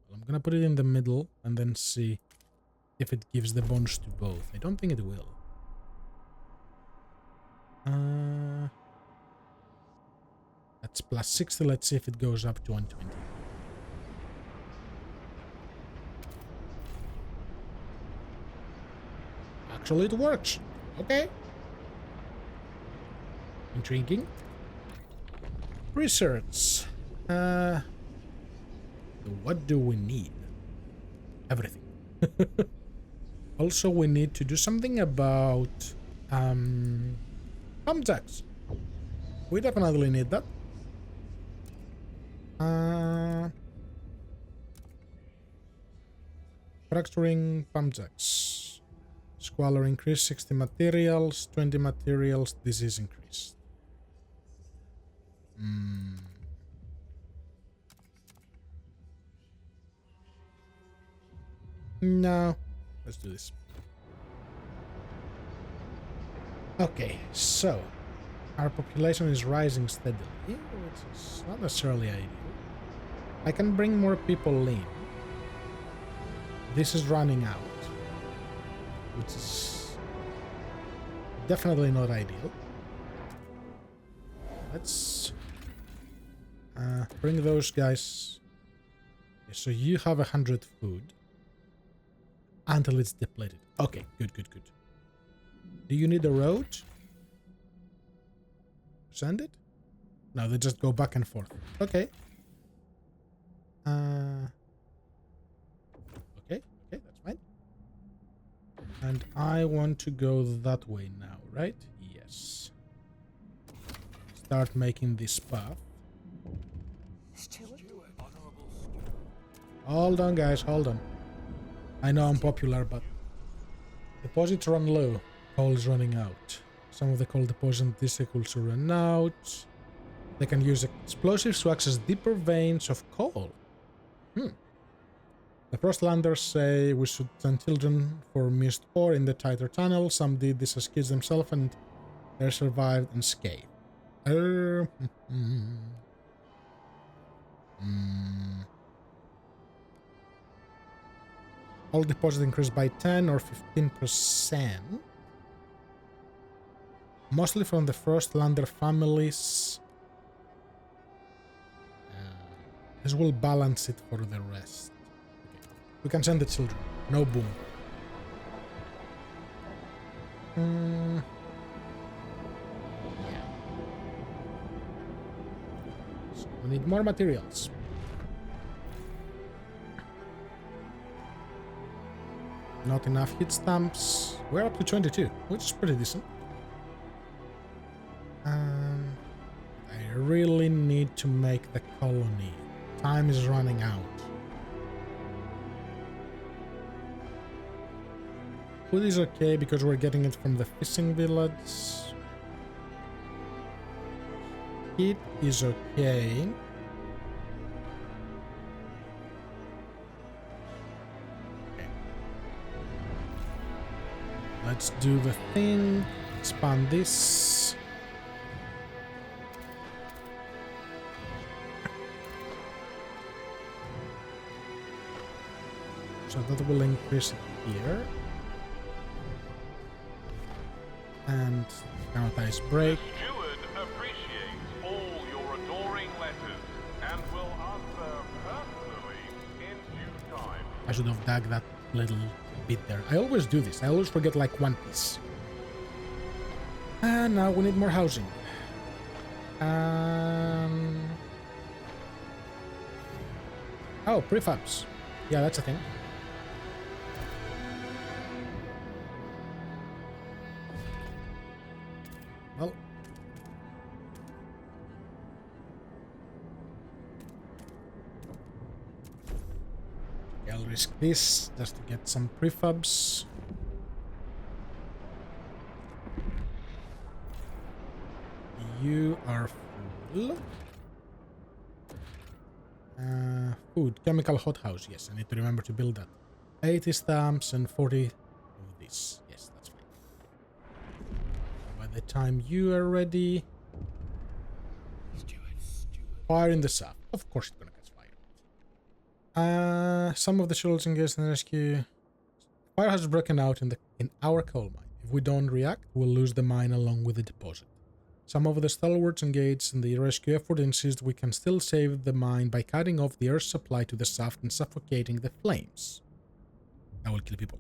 [SPEAKER 1] Well, I'm gonna put it in the middle and then see if it gives the bonus to both. I don't think it will. That's plus 60. Let's see if it goes up to 120. Actually, it works. Okay. Intriguing. Research. What do we need? Everything. Also, we need to do something about pump jacks. We definitely need that. Fracturing pump jacks. Squalor increase 60 materials, 20 materials, disease increased. No. Let's do this. Okay, so our population is rising steadily, which is not necessarily ideal. I can bring more people in. This is running out, which is definitely not ideal. Let's bring those guys. Okay, so you have 100 food until it's depleted. Okay, good, good, good. Do you need a road? Send it? No, they just go back and forth. Okay. Okay, that's fine. And I want to go that way now, right? Yes. Start making this path. Hold on, guys, hold on. I know I'm popular, but deposits run low. Coal is running out. Some of the coal deposit districts will run out. They can use explosives to access deeper veins of coal. The Frostlanders say we should send children for missed ore in the tighter tunnel. Some did this as kids themselves and they survived unscathed. All deposits increased by 10 or 15%. Mostly from the Frostlander families. This will balance it for the rest. Okay. We can send the children. No boom. Yeah. So we need more materials. Not enough hit stamps. We're up to 22, which is pretty decent. I really need to make the colony. Time is running out. Food is okay because we're getting it from the fishing village. Heat is okay. Let's do the thing. Expand this. So that will increase it here. And Canatize break.
[SPEAKER 2] The steward appreciates all your adoring letters and will answer personally in due time.
[SPEAKER 1] I should have dug that little bit there. I always do this. I always forget like one piece. And now we need more housing. Oh, prefabs. Yeah, that's a thing. Well. Okay, I'll risk this just to get some prefabs. You are full. Food, chemical hothouse. Yes, I need to remember to build that. 80 stamps and 40 of this. Yes, that's fine. By the time you are ready, fire in the south. Of course, it's gonna catch fire. Some of the shields engaged in the rescue. Fire has broken out in our coal mine. If we don't react, we'll lose the mine along with the deposit. Some of the stalwarts engaged in the rescue effort insist we can still save the mine by cutting off the air supply to the shaft and suffocating the flames. That will kill people.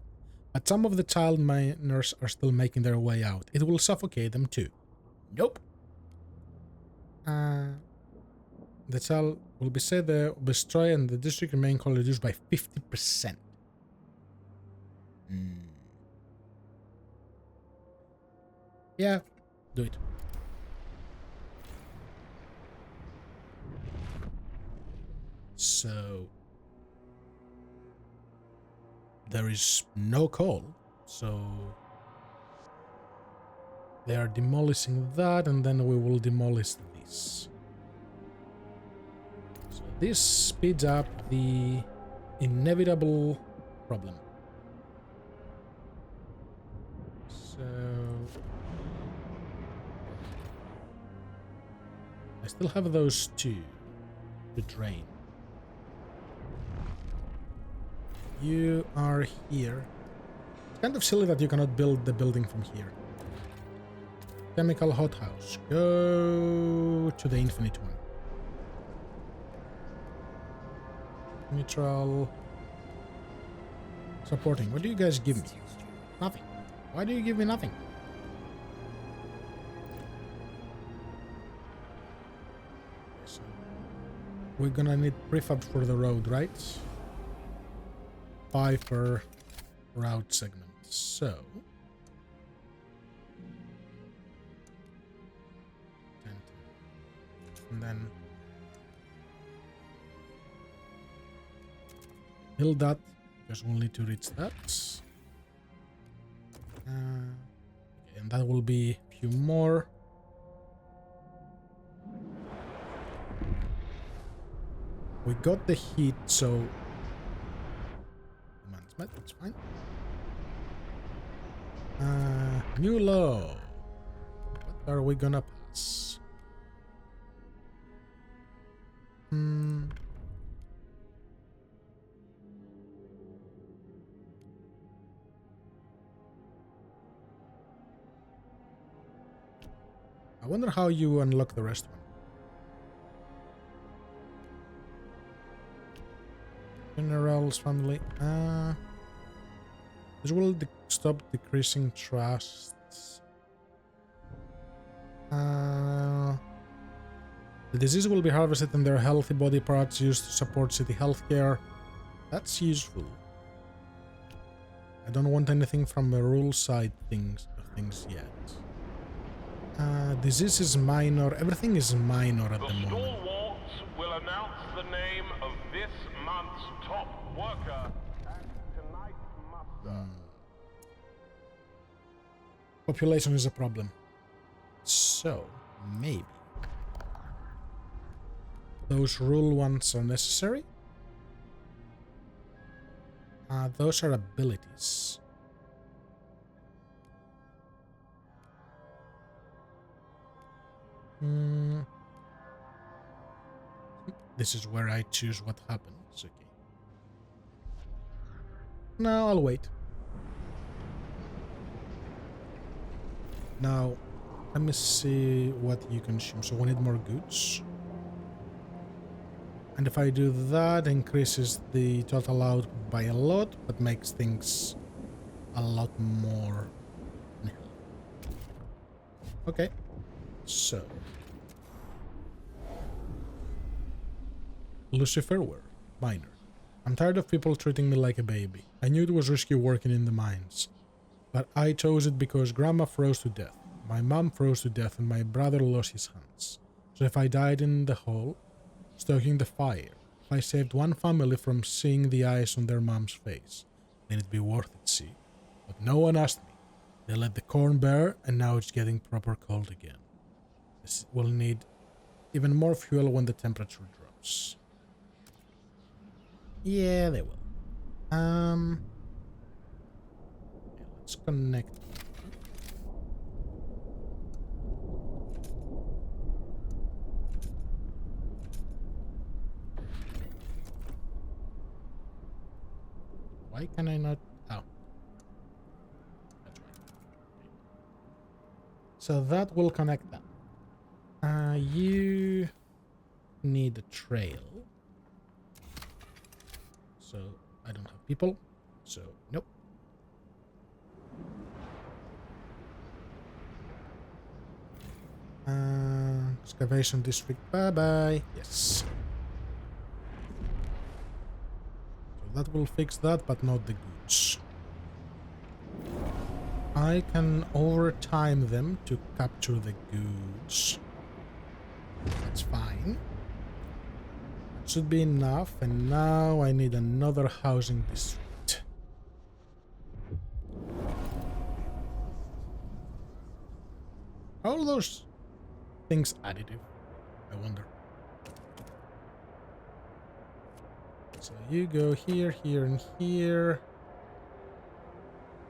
[SPEAKER 1] But some of the child miners are still making their way out. It will suffocate them too. Nope. The child will be said to destroy and the district remain coal reduced by 50%. Yeah, do it. So there is no coal, so they are demolishing that, and then we will demolish this. So this speeds up the inevitable problem. So I still have those two to drain. You are here. It's kind of silly that you cannot build the building from here. Chemical hothouse. Go to the infinite one. Neutral. Supporting. What do you guys give me? Nothing. Why do you give me nothing? So we're gonna need prefabs for the road, right? 5 per route segment. So 10, and then build that because we'll need to reach that. Okay, and that will be a few more. We got the heat, so that's fine. New law. What are we gonna pass? I wonder how you unlock the rest one. General's family. This will stop decreasing trusts. The disease will be harvested and their healthy body parts used to support city healthcare. That's useful. I don't want anything from the rule side of things yet. Disease is minor. Everything is minor at the moment.
[SPEAKER 2] Stalwarts will announce the name of this month's top worker at tonight's muster.
[SPEAKER 1] Population is a problem. So, maybe those rule ones are necessary. Those are abilities. This is where I choose what happens. Okay. No, I'll wait. Now, let me see what you consume. So we need more goods. And if I do that, increases the total output by a lot, but makes things a lot more. Okay, so Lucifer Ware, miner. I'm tired of people treating me like a baby. I knew it was risky working in the mines, but I chose it because Grandma froze to death, my mom froze to death, and my brother lost his hands. So if I died in the hole, stoking the fire, if I saved one family from seeing the eyes on their mom's face, then it'd be worth it, see? But no one asked me. They let the corn bare, and now it's getting proper cold again. This will need even more fuel when the temperature drops. Yeah, they will. Let's connect. Why can I not? Oh. That's right. So that will connect them. You need a trail. So I don't have people. So nope. Excavation district. Bye bye. Yes. So that will fix that, but not the goods. I can overtime them to capture the goods. That's fine. That should be enough, and now I need another housing district. Are all those things additive? I wonder. So you go here, here, and here.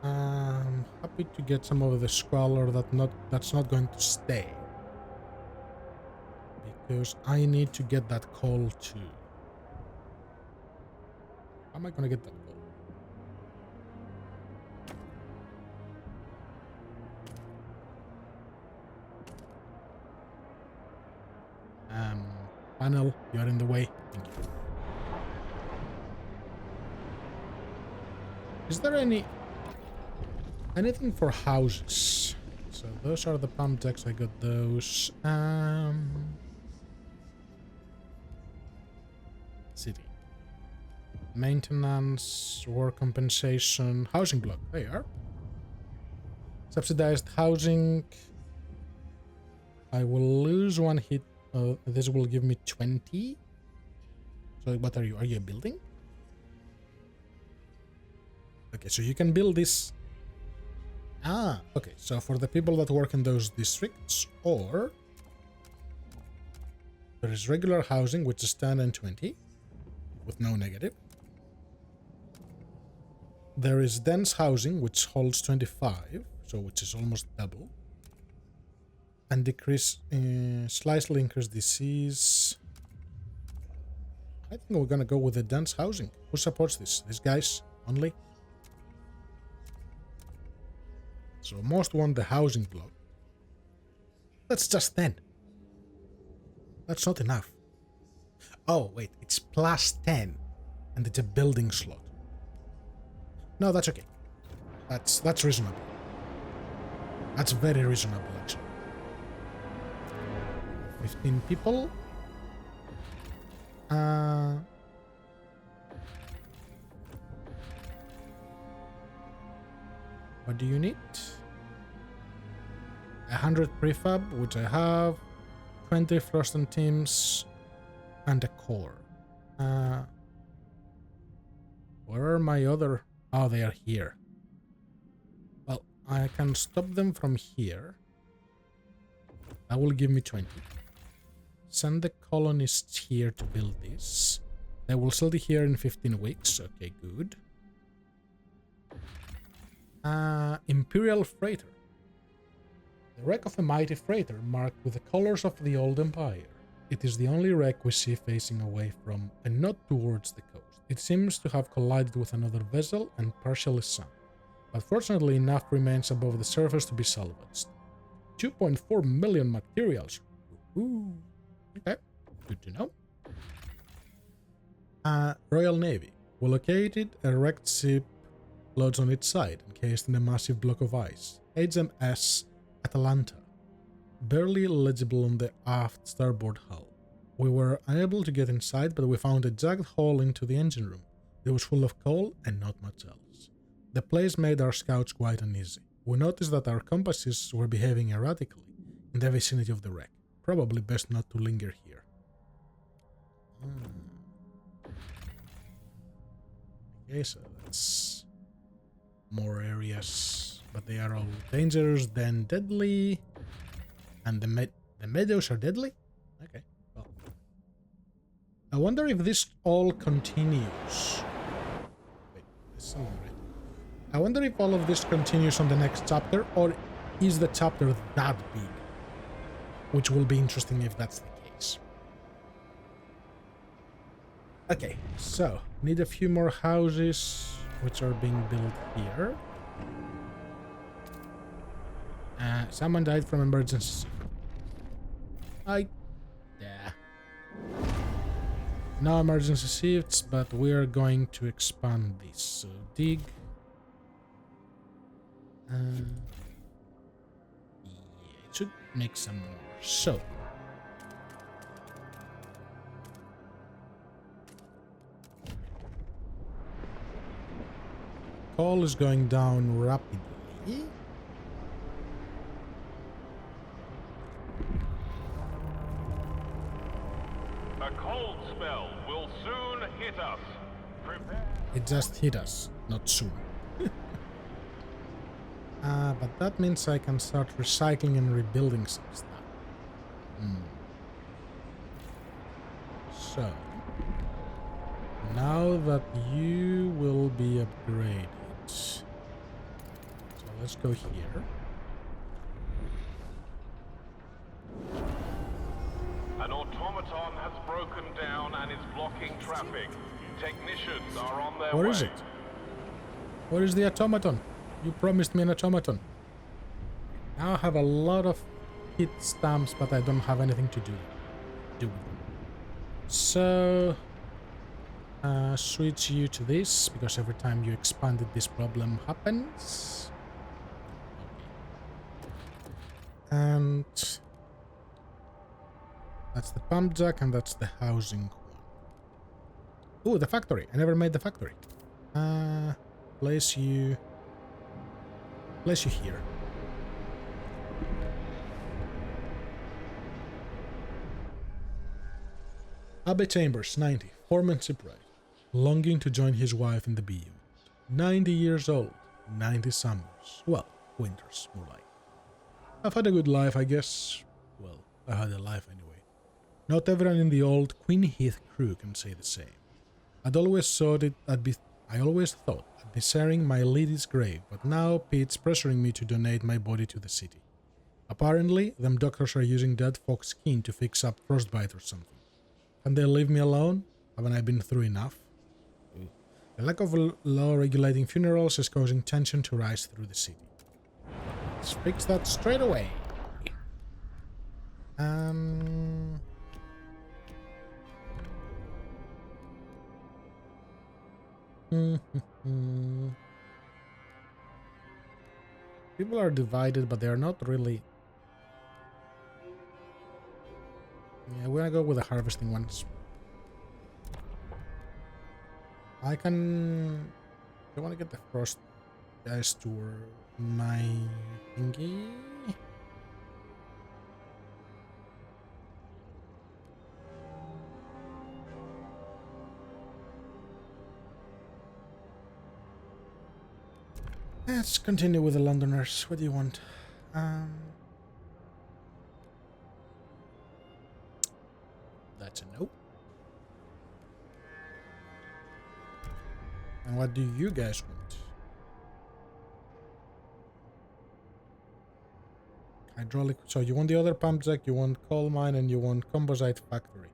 [SPEAKER 1] I'm happy to get some of the squalor that's not going to stay. Because I need to get that coal too. How am I gonna get that coal? Panel, you're in the way. Thank you. Is there anything for houses? So those are the pump decks, I got those. City. Maintenance, war compensation, housing block. There you are. Subsidized housing. I will lose one hit. This will give me 20. So what are you? Are you a building? Okay, so you can build this. Ah, okay. So for the people that work in those districts, or there is regular housing, which is 10 and 20, with no negative. There is dense housing, which holds 25, so which is almost double. And decrease, slightly increase disease. I think we're gonna go with the dense housing. Who supports this? These guys only? So most want the housing block. That's just 10. That's not enough. Oh, wait, it's plus 10. And it's a building slot. No, that's okay. That's reasonable. That's very reasonable, actually. 15 people. What do you need? 100 prefab, which I have. 20 frost and teams. And a core. Where are my other... Oh, they are here. Well, I can stop them from here. That will give me 20. Send the colonists here to build this. They will still be here in 15 weeks. Okay, good. Imperial Freighter. The wreck of a mighty freighter marked with the colors of the old empire. it is the only wreck we see facing away from and not towards the coast. It seems to have collided with another vessel and partially sunk, but fortunately enough remains above the surface to be salvaged. 2.4 million materials. Ooh. Okay, good to know. Royal Navy. We located a wrecked ship loads on its side, encased in a massive block of ice. HMS Atalanta. Barely legible on the aft starboard hull. We were unable to get inside, but we found a jagged hole into the engine room. It was full of coal and not much else. The place made our scouts quite uneasy. We noticed that our compasses were behaving erratically in the vicinity of the wreck. Probably best not to linger here. Okay, so that's more areas, but they are all dangerous, then deadly. And the meadows are deadly? Okay, well. I wonder if this all continues. Wait, there's something right. I wonder if all of this continues on the next chapter, or is the chapter that big? Which will be interesting if that's the case. Okay, so, need a few more houses, which are being built here. Someone died from emergency. Yeah. No emergency shifts, but we are going to expand this. So dig. Yeah, it should make some more. So. Coal is going down rapidly.
[SPEAKER 2] A cold spell will soon hit us. Prepare.
[SPEAKER 1] It just hit us, not soon. But that means I can start recycling and rebuilding some stuff. So, now that you will be upgraded, so let's go here.
[SPEAKER 2] An automaton has broken down and is blocking traffic. Technicians are on their way.
[SPEAKER 1] Where is it? Where is the automaton? You promised me an automaton. Now I have a lot of hit stamps, but I don't have anything to do with them. So, switch you to this, because every time you expand it, this problem happens. And that's the pump jack, and that's the housing one. Ooh, the factory. I never made the factory. Place you here. Abbey Chambers, 90, foremanship right, longing to join his wife in the beyond. 90 years old, 90 summers. Well, winters, more like. I've had a good life, I guess. Well, I had a life anyway. Not everyone in the old Queen Heath crew can say the same. I always thought I'd be sharing my lady's grave, but now Pete's pressuring me to donate my body to the city. Apparently, them doctors are using dead fox skin to fix up frostbite or something. Can they leave me alone? Haven't I been through enough? The lack of law regulating funerals is causing tension to rise through the city. Let's fix that straight away. People are divided, but they are not really. Yeah, we're gonna go with the harvesting ones. I want to get the frost guys to my thingy. Let's continue with the Londoners. What do you want? That's a no. And what do you guys want? hydraulic. So you want the other pump jack, you want coal mine, and you want composite factory.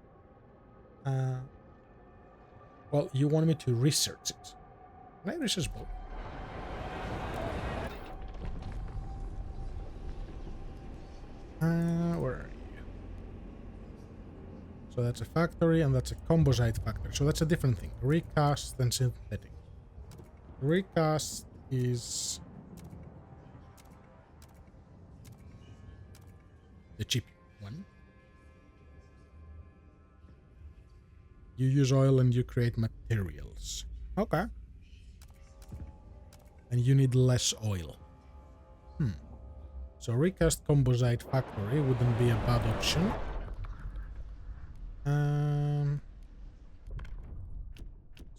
[SPEAKER 1] Well, you want me to research it. Can I research both? Where are you? So that's a factory and that's a composite factory. So that's a different thing. Recast and synthetic. Recast is the cheap one. You use oil and you create materials. Okay. And you need less oil. So recast composite factory wouldn't be a bad option.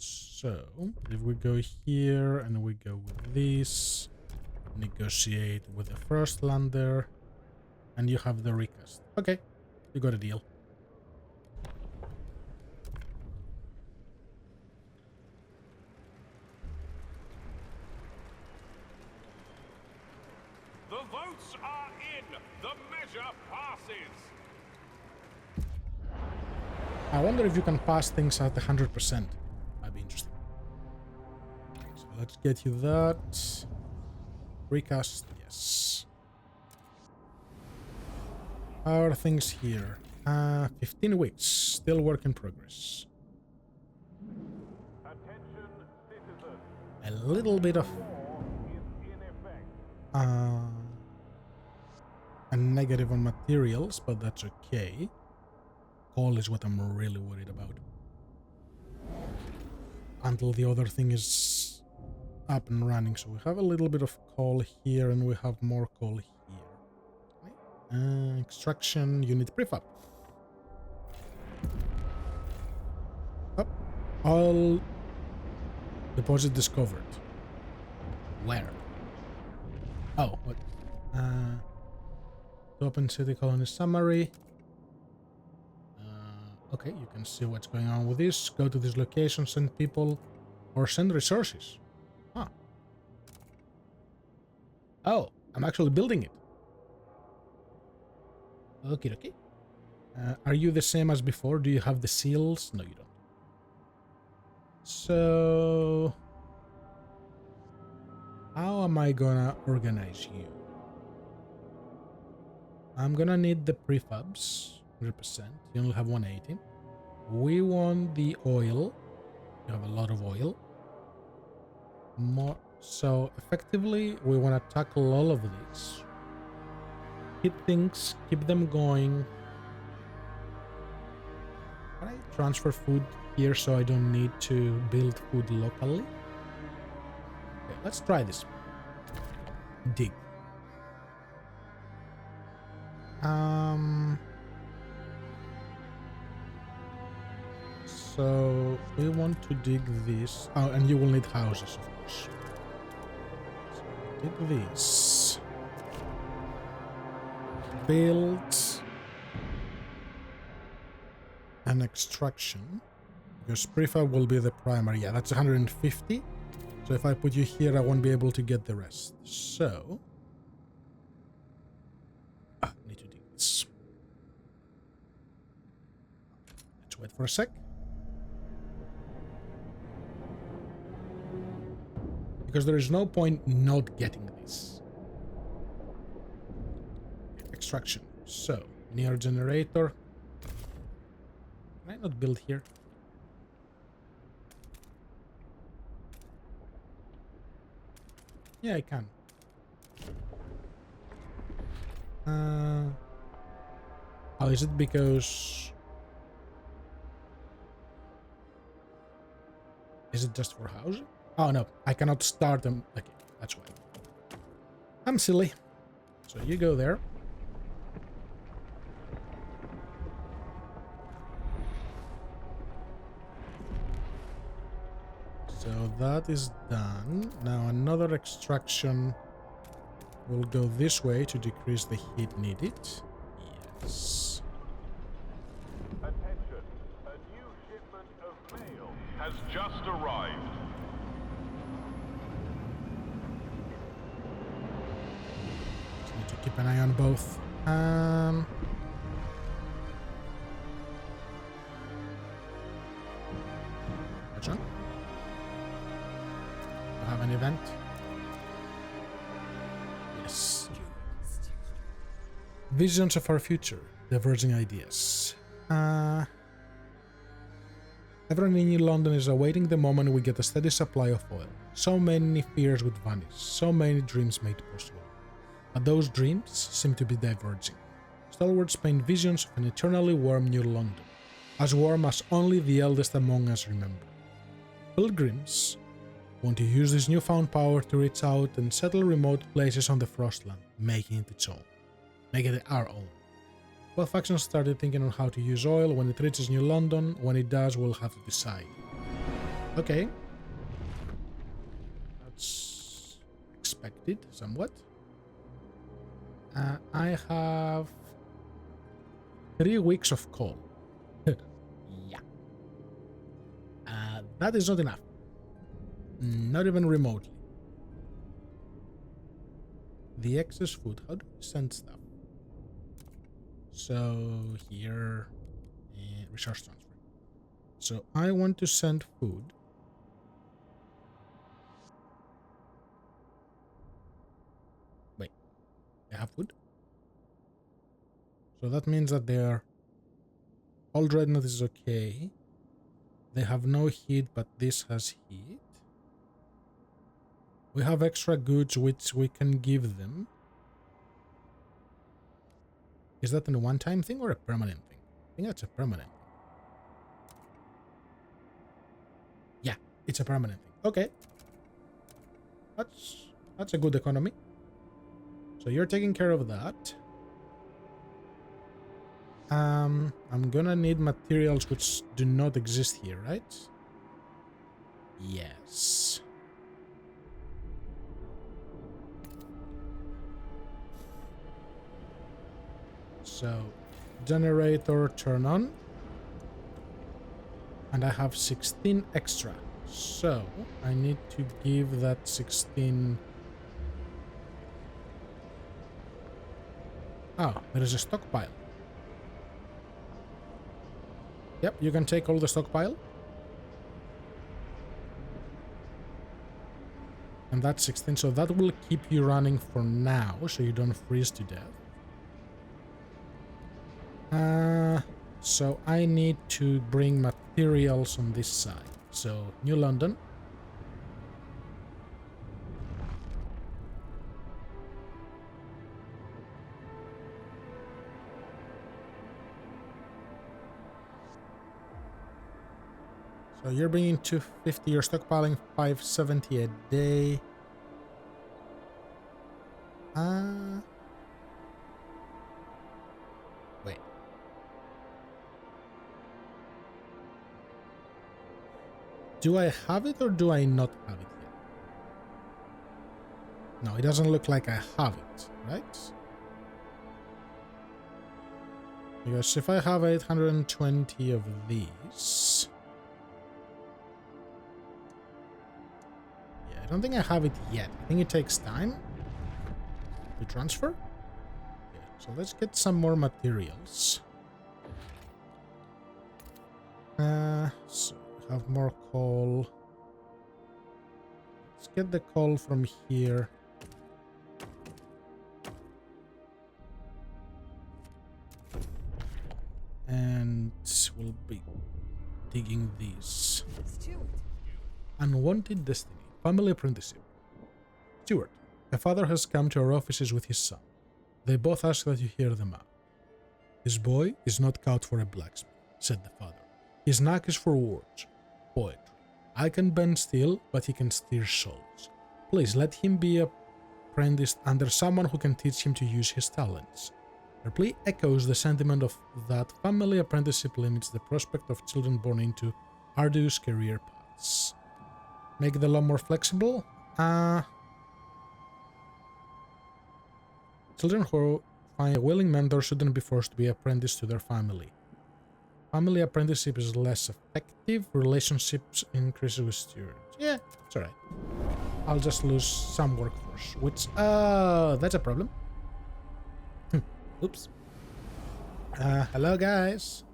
[SPEAKER 1] So if we go here and we go with this, negotiate with the Frostlander, and you have the recast. Okay, you got a deal.
[SPEAKER 2] The votes are in. The measure passes.
[SPEAKER 1] I wonder if you can pass things at 100%. That'd be interesting. So let's get you that. Recast, yes. How are things here? 15 weeks. Still work in progress.
[SPEAKER 2] Attention, citizens.
[SPEAKER 1] A little bit of
[SPEAKER 2] War is in effect.
[SPEAKER 1] a negative on materials, but that's okay. Coal is what I'm really worried about. Until the other thing is up and running. So we have a little bit of coal here and we have more coal here. Extraction unit prefab. Oh, all deposit discovered. Where? Oh, what? Open city colony summary. Okay, you can see what's going on with this. Go to this location, send people, or send resources. Huh. Oh, I'm actually building it. Okay, okay. Are you the same as before? Do you have the seals? No, you don't. So, how am I gonna organize you? I'm gonna need the prefabs. 100%. You only have 180. We want the oil. You have a lot of oil. More. So effectively, we want to tackle all of these. Hit things, keep them going. Can I transfer food here so I don't need to build food locally? Okay, let's try this. Dig. So we want to dig this. Oh, and you will need houses, of course. So dig this. Build an extraction. Because prefab will be the primary. Yeah, that's 150. So if I put you here, I won't be able to get the rest. So need to dig this. Let's wait for a sec. Because there is no point not getting this. Extraction. So, near generator. Can I not build here? Yeah, I can. Oh, is it because... Is it just for housing? Oh no, I cannot start them. Okay, that's why. I'm silly. So you go there. So that is done. Now another extraction will go this way to decrease the heat needed. Yes.
[SPEAKER 2] Attention, a new shipment of mail has just arrived.
[SPEAKER 1] Just need to keep an eye on both. Which one? Do I have an event? Yes. Visions of our future. Diverging ideas. Everyone in New London is awaiting the moment we get a steady supply of oil. So many fears would vanish, so many dreams made possible. But those dreams seem to be diverging. Stalwarts paint visions of an eternally warm New London, as warm as only the eldest among us remember. Pilgrims want to use this newfound power to reach out and settle remote places on the Frostland, making it its own. Making it our own. Both factions started thinking on how to use oil when it reaches New London. When it does, we'll have to decide. Okay. That's expected, somewhat. I have 3 weeks of coal. Yeah. That is not enough. Not even remotely. The excess food. How do we send stuff? So here, resource transfer. So I want to send food. Wait, they have food? So that means that their all dreadnought is okay. They have no heat, but this has heat. We have extra goods which we can give them. Is that a one-time thing or a permanent thing? I think that's a permanent thing. Yeah, it's a permanent thing. Okay. That's a good economy. So you're taking care of that. I'm gonna need materials which do not exist here, right? Yes. So, generator turn on. And I have 16 extra. So, I need to give that 16... Oh, there is a stockpile. Yep, you can take all the stockpile. And that's 16, so that will keep you running for now, so you don't freeze to death. So I need to bring materials on this side. So, New London. So you're bringing 250, you're stockpiling 570 a day. Wait. Do I have it or do I not have it yet? No, it doesn't look like I have it, right? Because if I have 820 of these... Yeah, I don't think I have it yet. I think it takes time to transfer. Okay, so let's get some more materials. So we have more coal. Let's get the coal from here. And we'll be digging these. Unwanted destiny. Family apprenticeship. Stewart, a father has come to our offices with his son. They both ask that you hear them out. His boy is not cut for a blacksmith, said the father. His knack is for words, poetry. I can bend steel, but he can steer souls. Please let him be apprenticed under someone who can teach him to use his talents. Her plea echoes the sentiment of that family apprenticeship limits the prospect of children born into arduous career paths. Make the law more flexible? Children who find a willing mentor shouldn't be forced to be apprenticed to their family. Family apprenticeship is less effective. Relationships increase with stewards. Yeah, it's alright. I'll just lose some workforce, which, that's a problem. Oops. Hello, guys.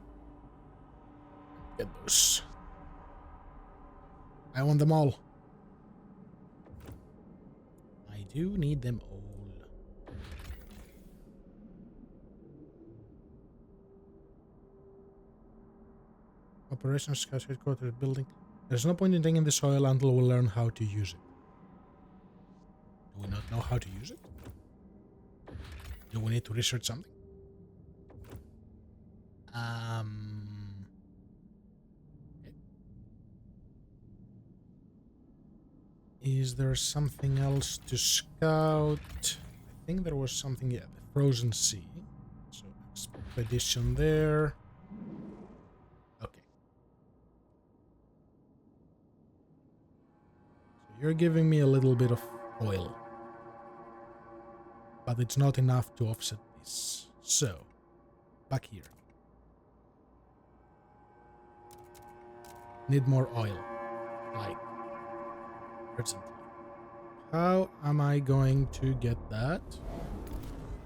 [SPEAKER 1] Get those. I want them all. I do need them all. Operations Scout Headquarters building. There's no point in taking this oil until we learn how to use it. Do we not know how to use it? Do we need to research something? Okay. Is there something else to scout? I think there was something, yeah, the Frozen Sea. So expedition there. Okay. So you're giving me a little bit of oil. But it's not enough to offset this. So, back here. Need more oil. Like, urgently. How am I going to get that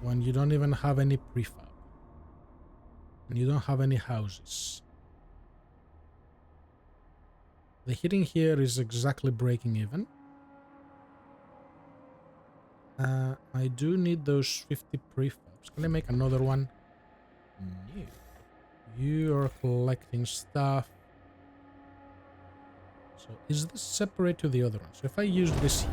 [SPEAKER 1] when you don't even have any prefab? And you don't have any houses? The heating here is exactly breaking even. I do need those 50 prefabs. Can I make another one? No. You are collecting stuff. So is this separate to the other one? So if I use this here.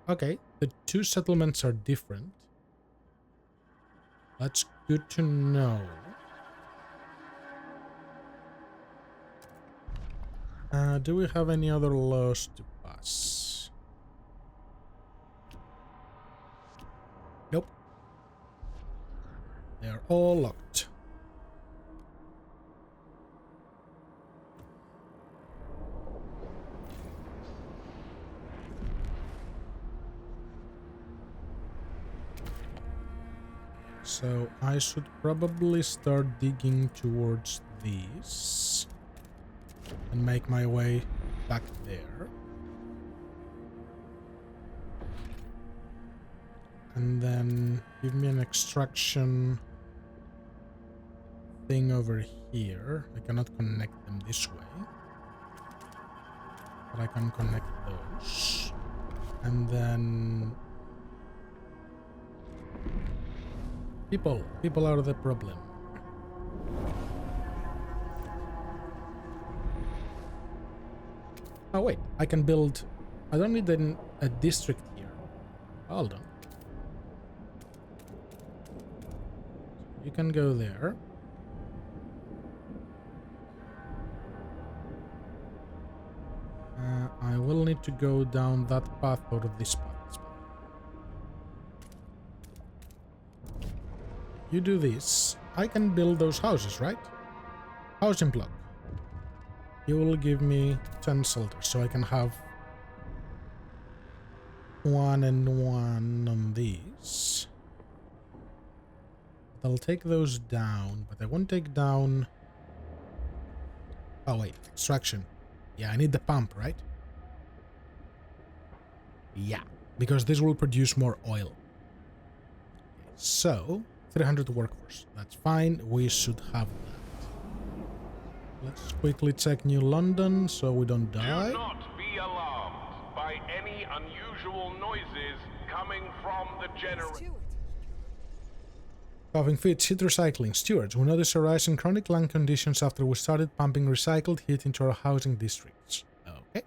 [SPEAKER 1] Okay, the two settlements are different. That's good to know. Do we have any other laws to pass? Nope. They are all locked. So I should probably start digging towards these and make my way back there. And then give me an extraction thing over here. I cannot connect them this way, but I can connect those. And then people are the problem. Oh wait, I can build. I don't need a district here. Hold on. You can go there. I will need to go down that path or this path. You do this. I can build those houses, right? Housing block. You will give me 10 shelters, so I can have 1 and 1 on these. But I'll take those down, but I won't take down... Oh wait, extraction. Yeah, I need the pump, right? Yeah, because this will produce more oil. So, 300 workforce. That's fine, we should have that. Let's quickly check New London so we don't die.
[SPEAKER 2] Do not be alarmed by any unusual noises coming from the generator.
[SPEAKER 1] Coughing fit, heat recycling. Stewards, we noticed a rise in chronic lung conditions after we started pumping recycled heat into our housing districts. Okay.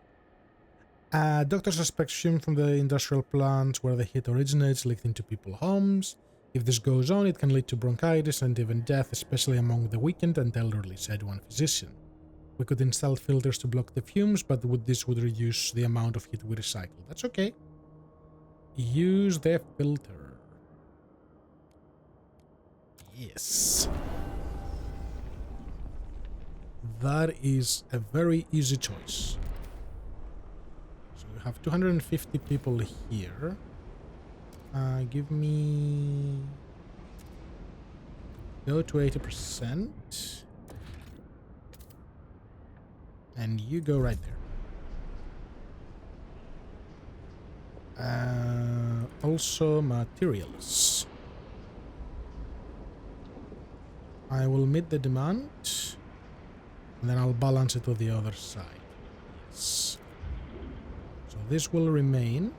[SPEAKER 1] Doctors suspect fume from the industrial plants where the heat originates leaked into people's homes. If this goes on, it can lead to bronchitis and even death, especially among the weakened and elderly, said one physician. We could install filters to block the fumes, but this would reduce the amount of heat we recycle. That's okay. Use the filter. Yes. That is a very easy choice. So we have 250 people here. Give me... Go to 80%. And you go right there. Also materials. I will meet the demand, and then I'll balance it to the other side. Yes. So this will remain.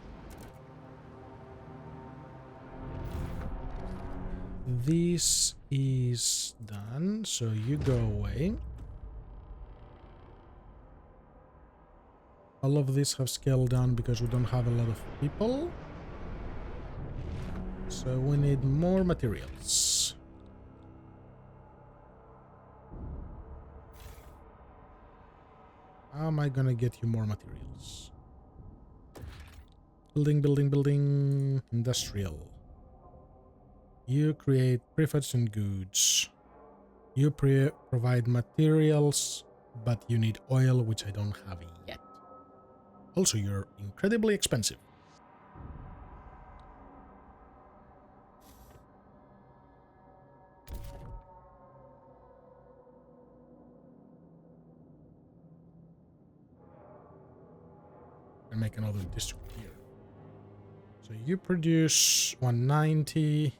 [SPEAKER 1] This is done, so you go away. All of these have scaled down because we don't have a lot of people. So we need more materials. How am I gonna get you more materials? Building, building, building. Industrial. You create prefabs and goods. You provide materials, but you need oil, which I don't have yet. Also, you're incredibly expensive. And make another district here. So you produce 190.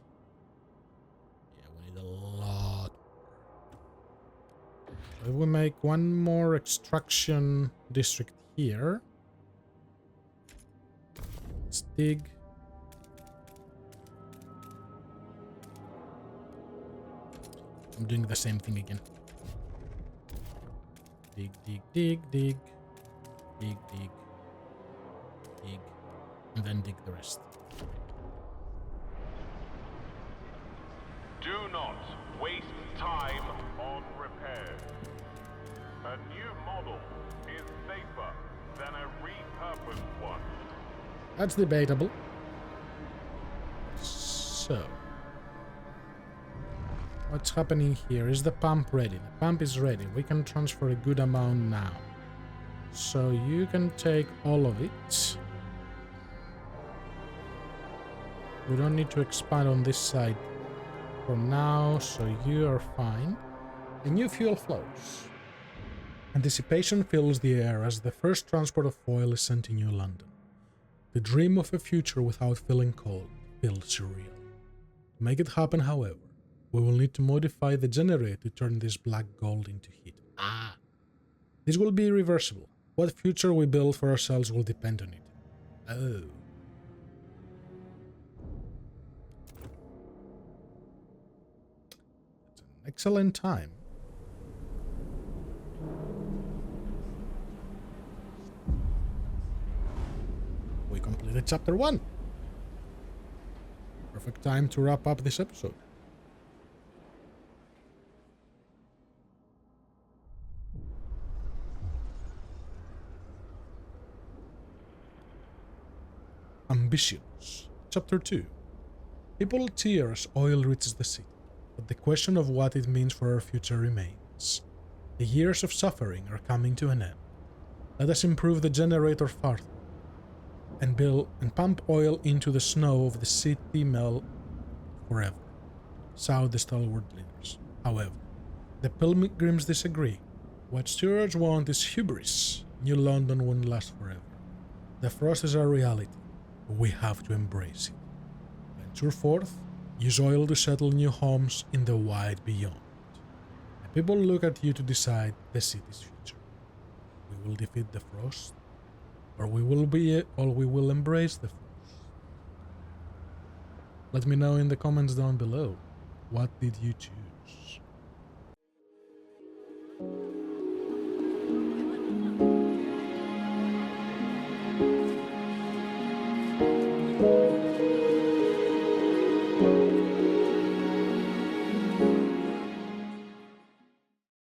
[SPEAKER 1] Yeah, we need a lot. So if we make one more extraction district here. Let's dig. I'm doing the same thing again. Dig, dig, dig, dig. Dig, dig. Dig. And then dig the rest.
[SPEAKER 2] Do not waste time on repairs. A new model is safer than a repurposed one.
[SPEAKER 1] That's debatable. So, what's happening here? Is the pump ready? The pump is ready. We can transfer a good amount now. So you can take all of it. We don't need to expand on this side for now, so you are fine. A new fuel flows. Anticipation fills the air as the first transport of oil is sent to New London. The dream of a future without feeling cold feels surreal. To make it happen, however, we will need to modify the generator to turn this black gold into heat. This will be reversible. What future we build for ourselves will depend on it. Oh. It's an excellent time. We completed chapter 1. Perfect time to wrap up this episode. Ambitions. Chapter 2. People tear as oil reaches the city, but the question of what it means for our future remains. The years of suffering are coming to an end. Let us improve the generator further and build and pump oil into the snow of the city melt forever. Shout the stalwart leaders. However, the pilgrims disagree. What stewards want is hubris. New London won't last forever. The frost is our reality. We have to embrace it. Venture forth, use oil to settle new homes in the wide beyond. The people look at you to decide the city's future. We will defeat the frost, or we will embrace the frost. Let me know in the comments down below. What did you choose?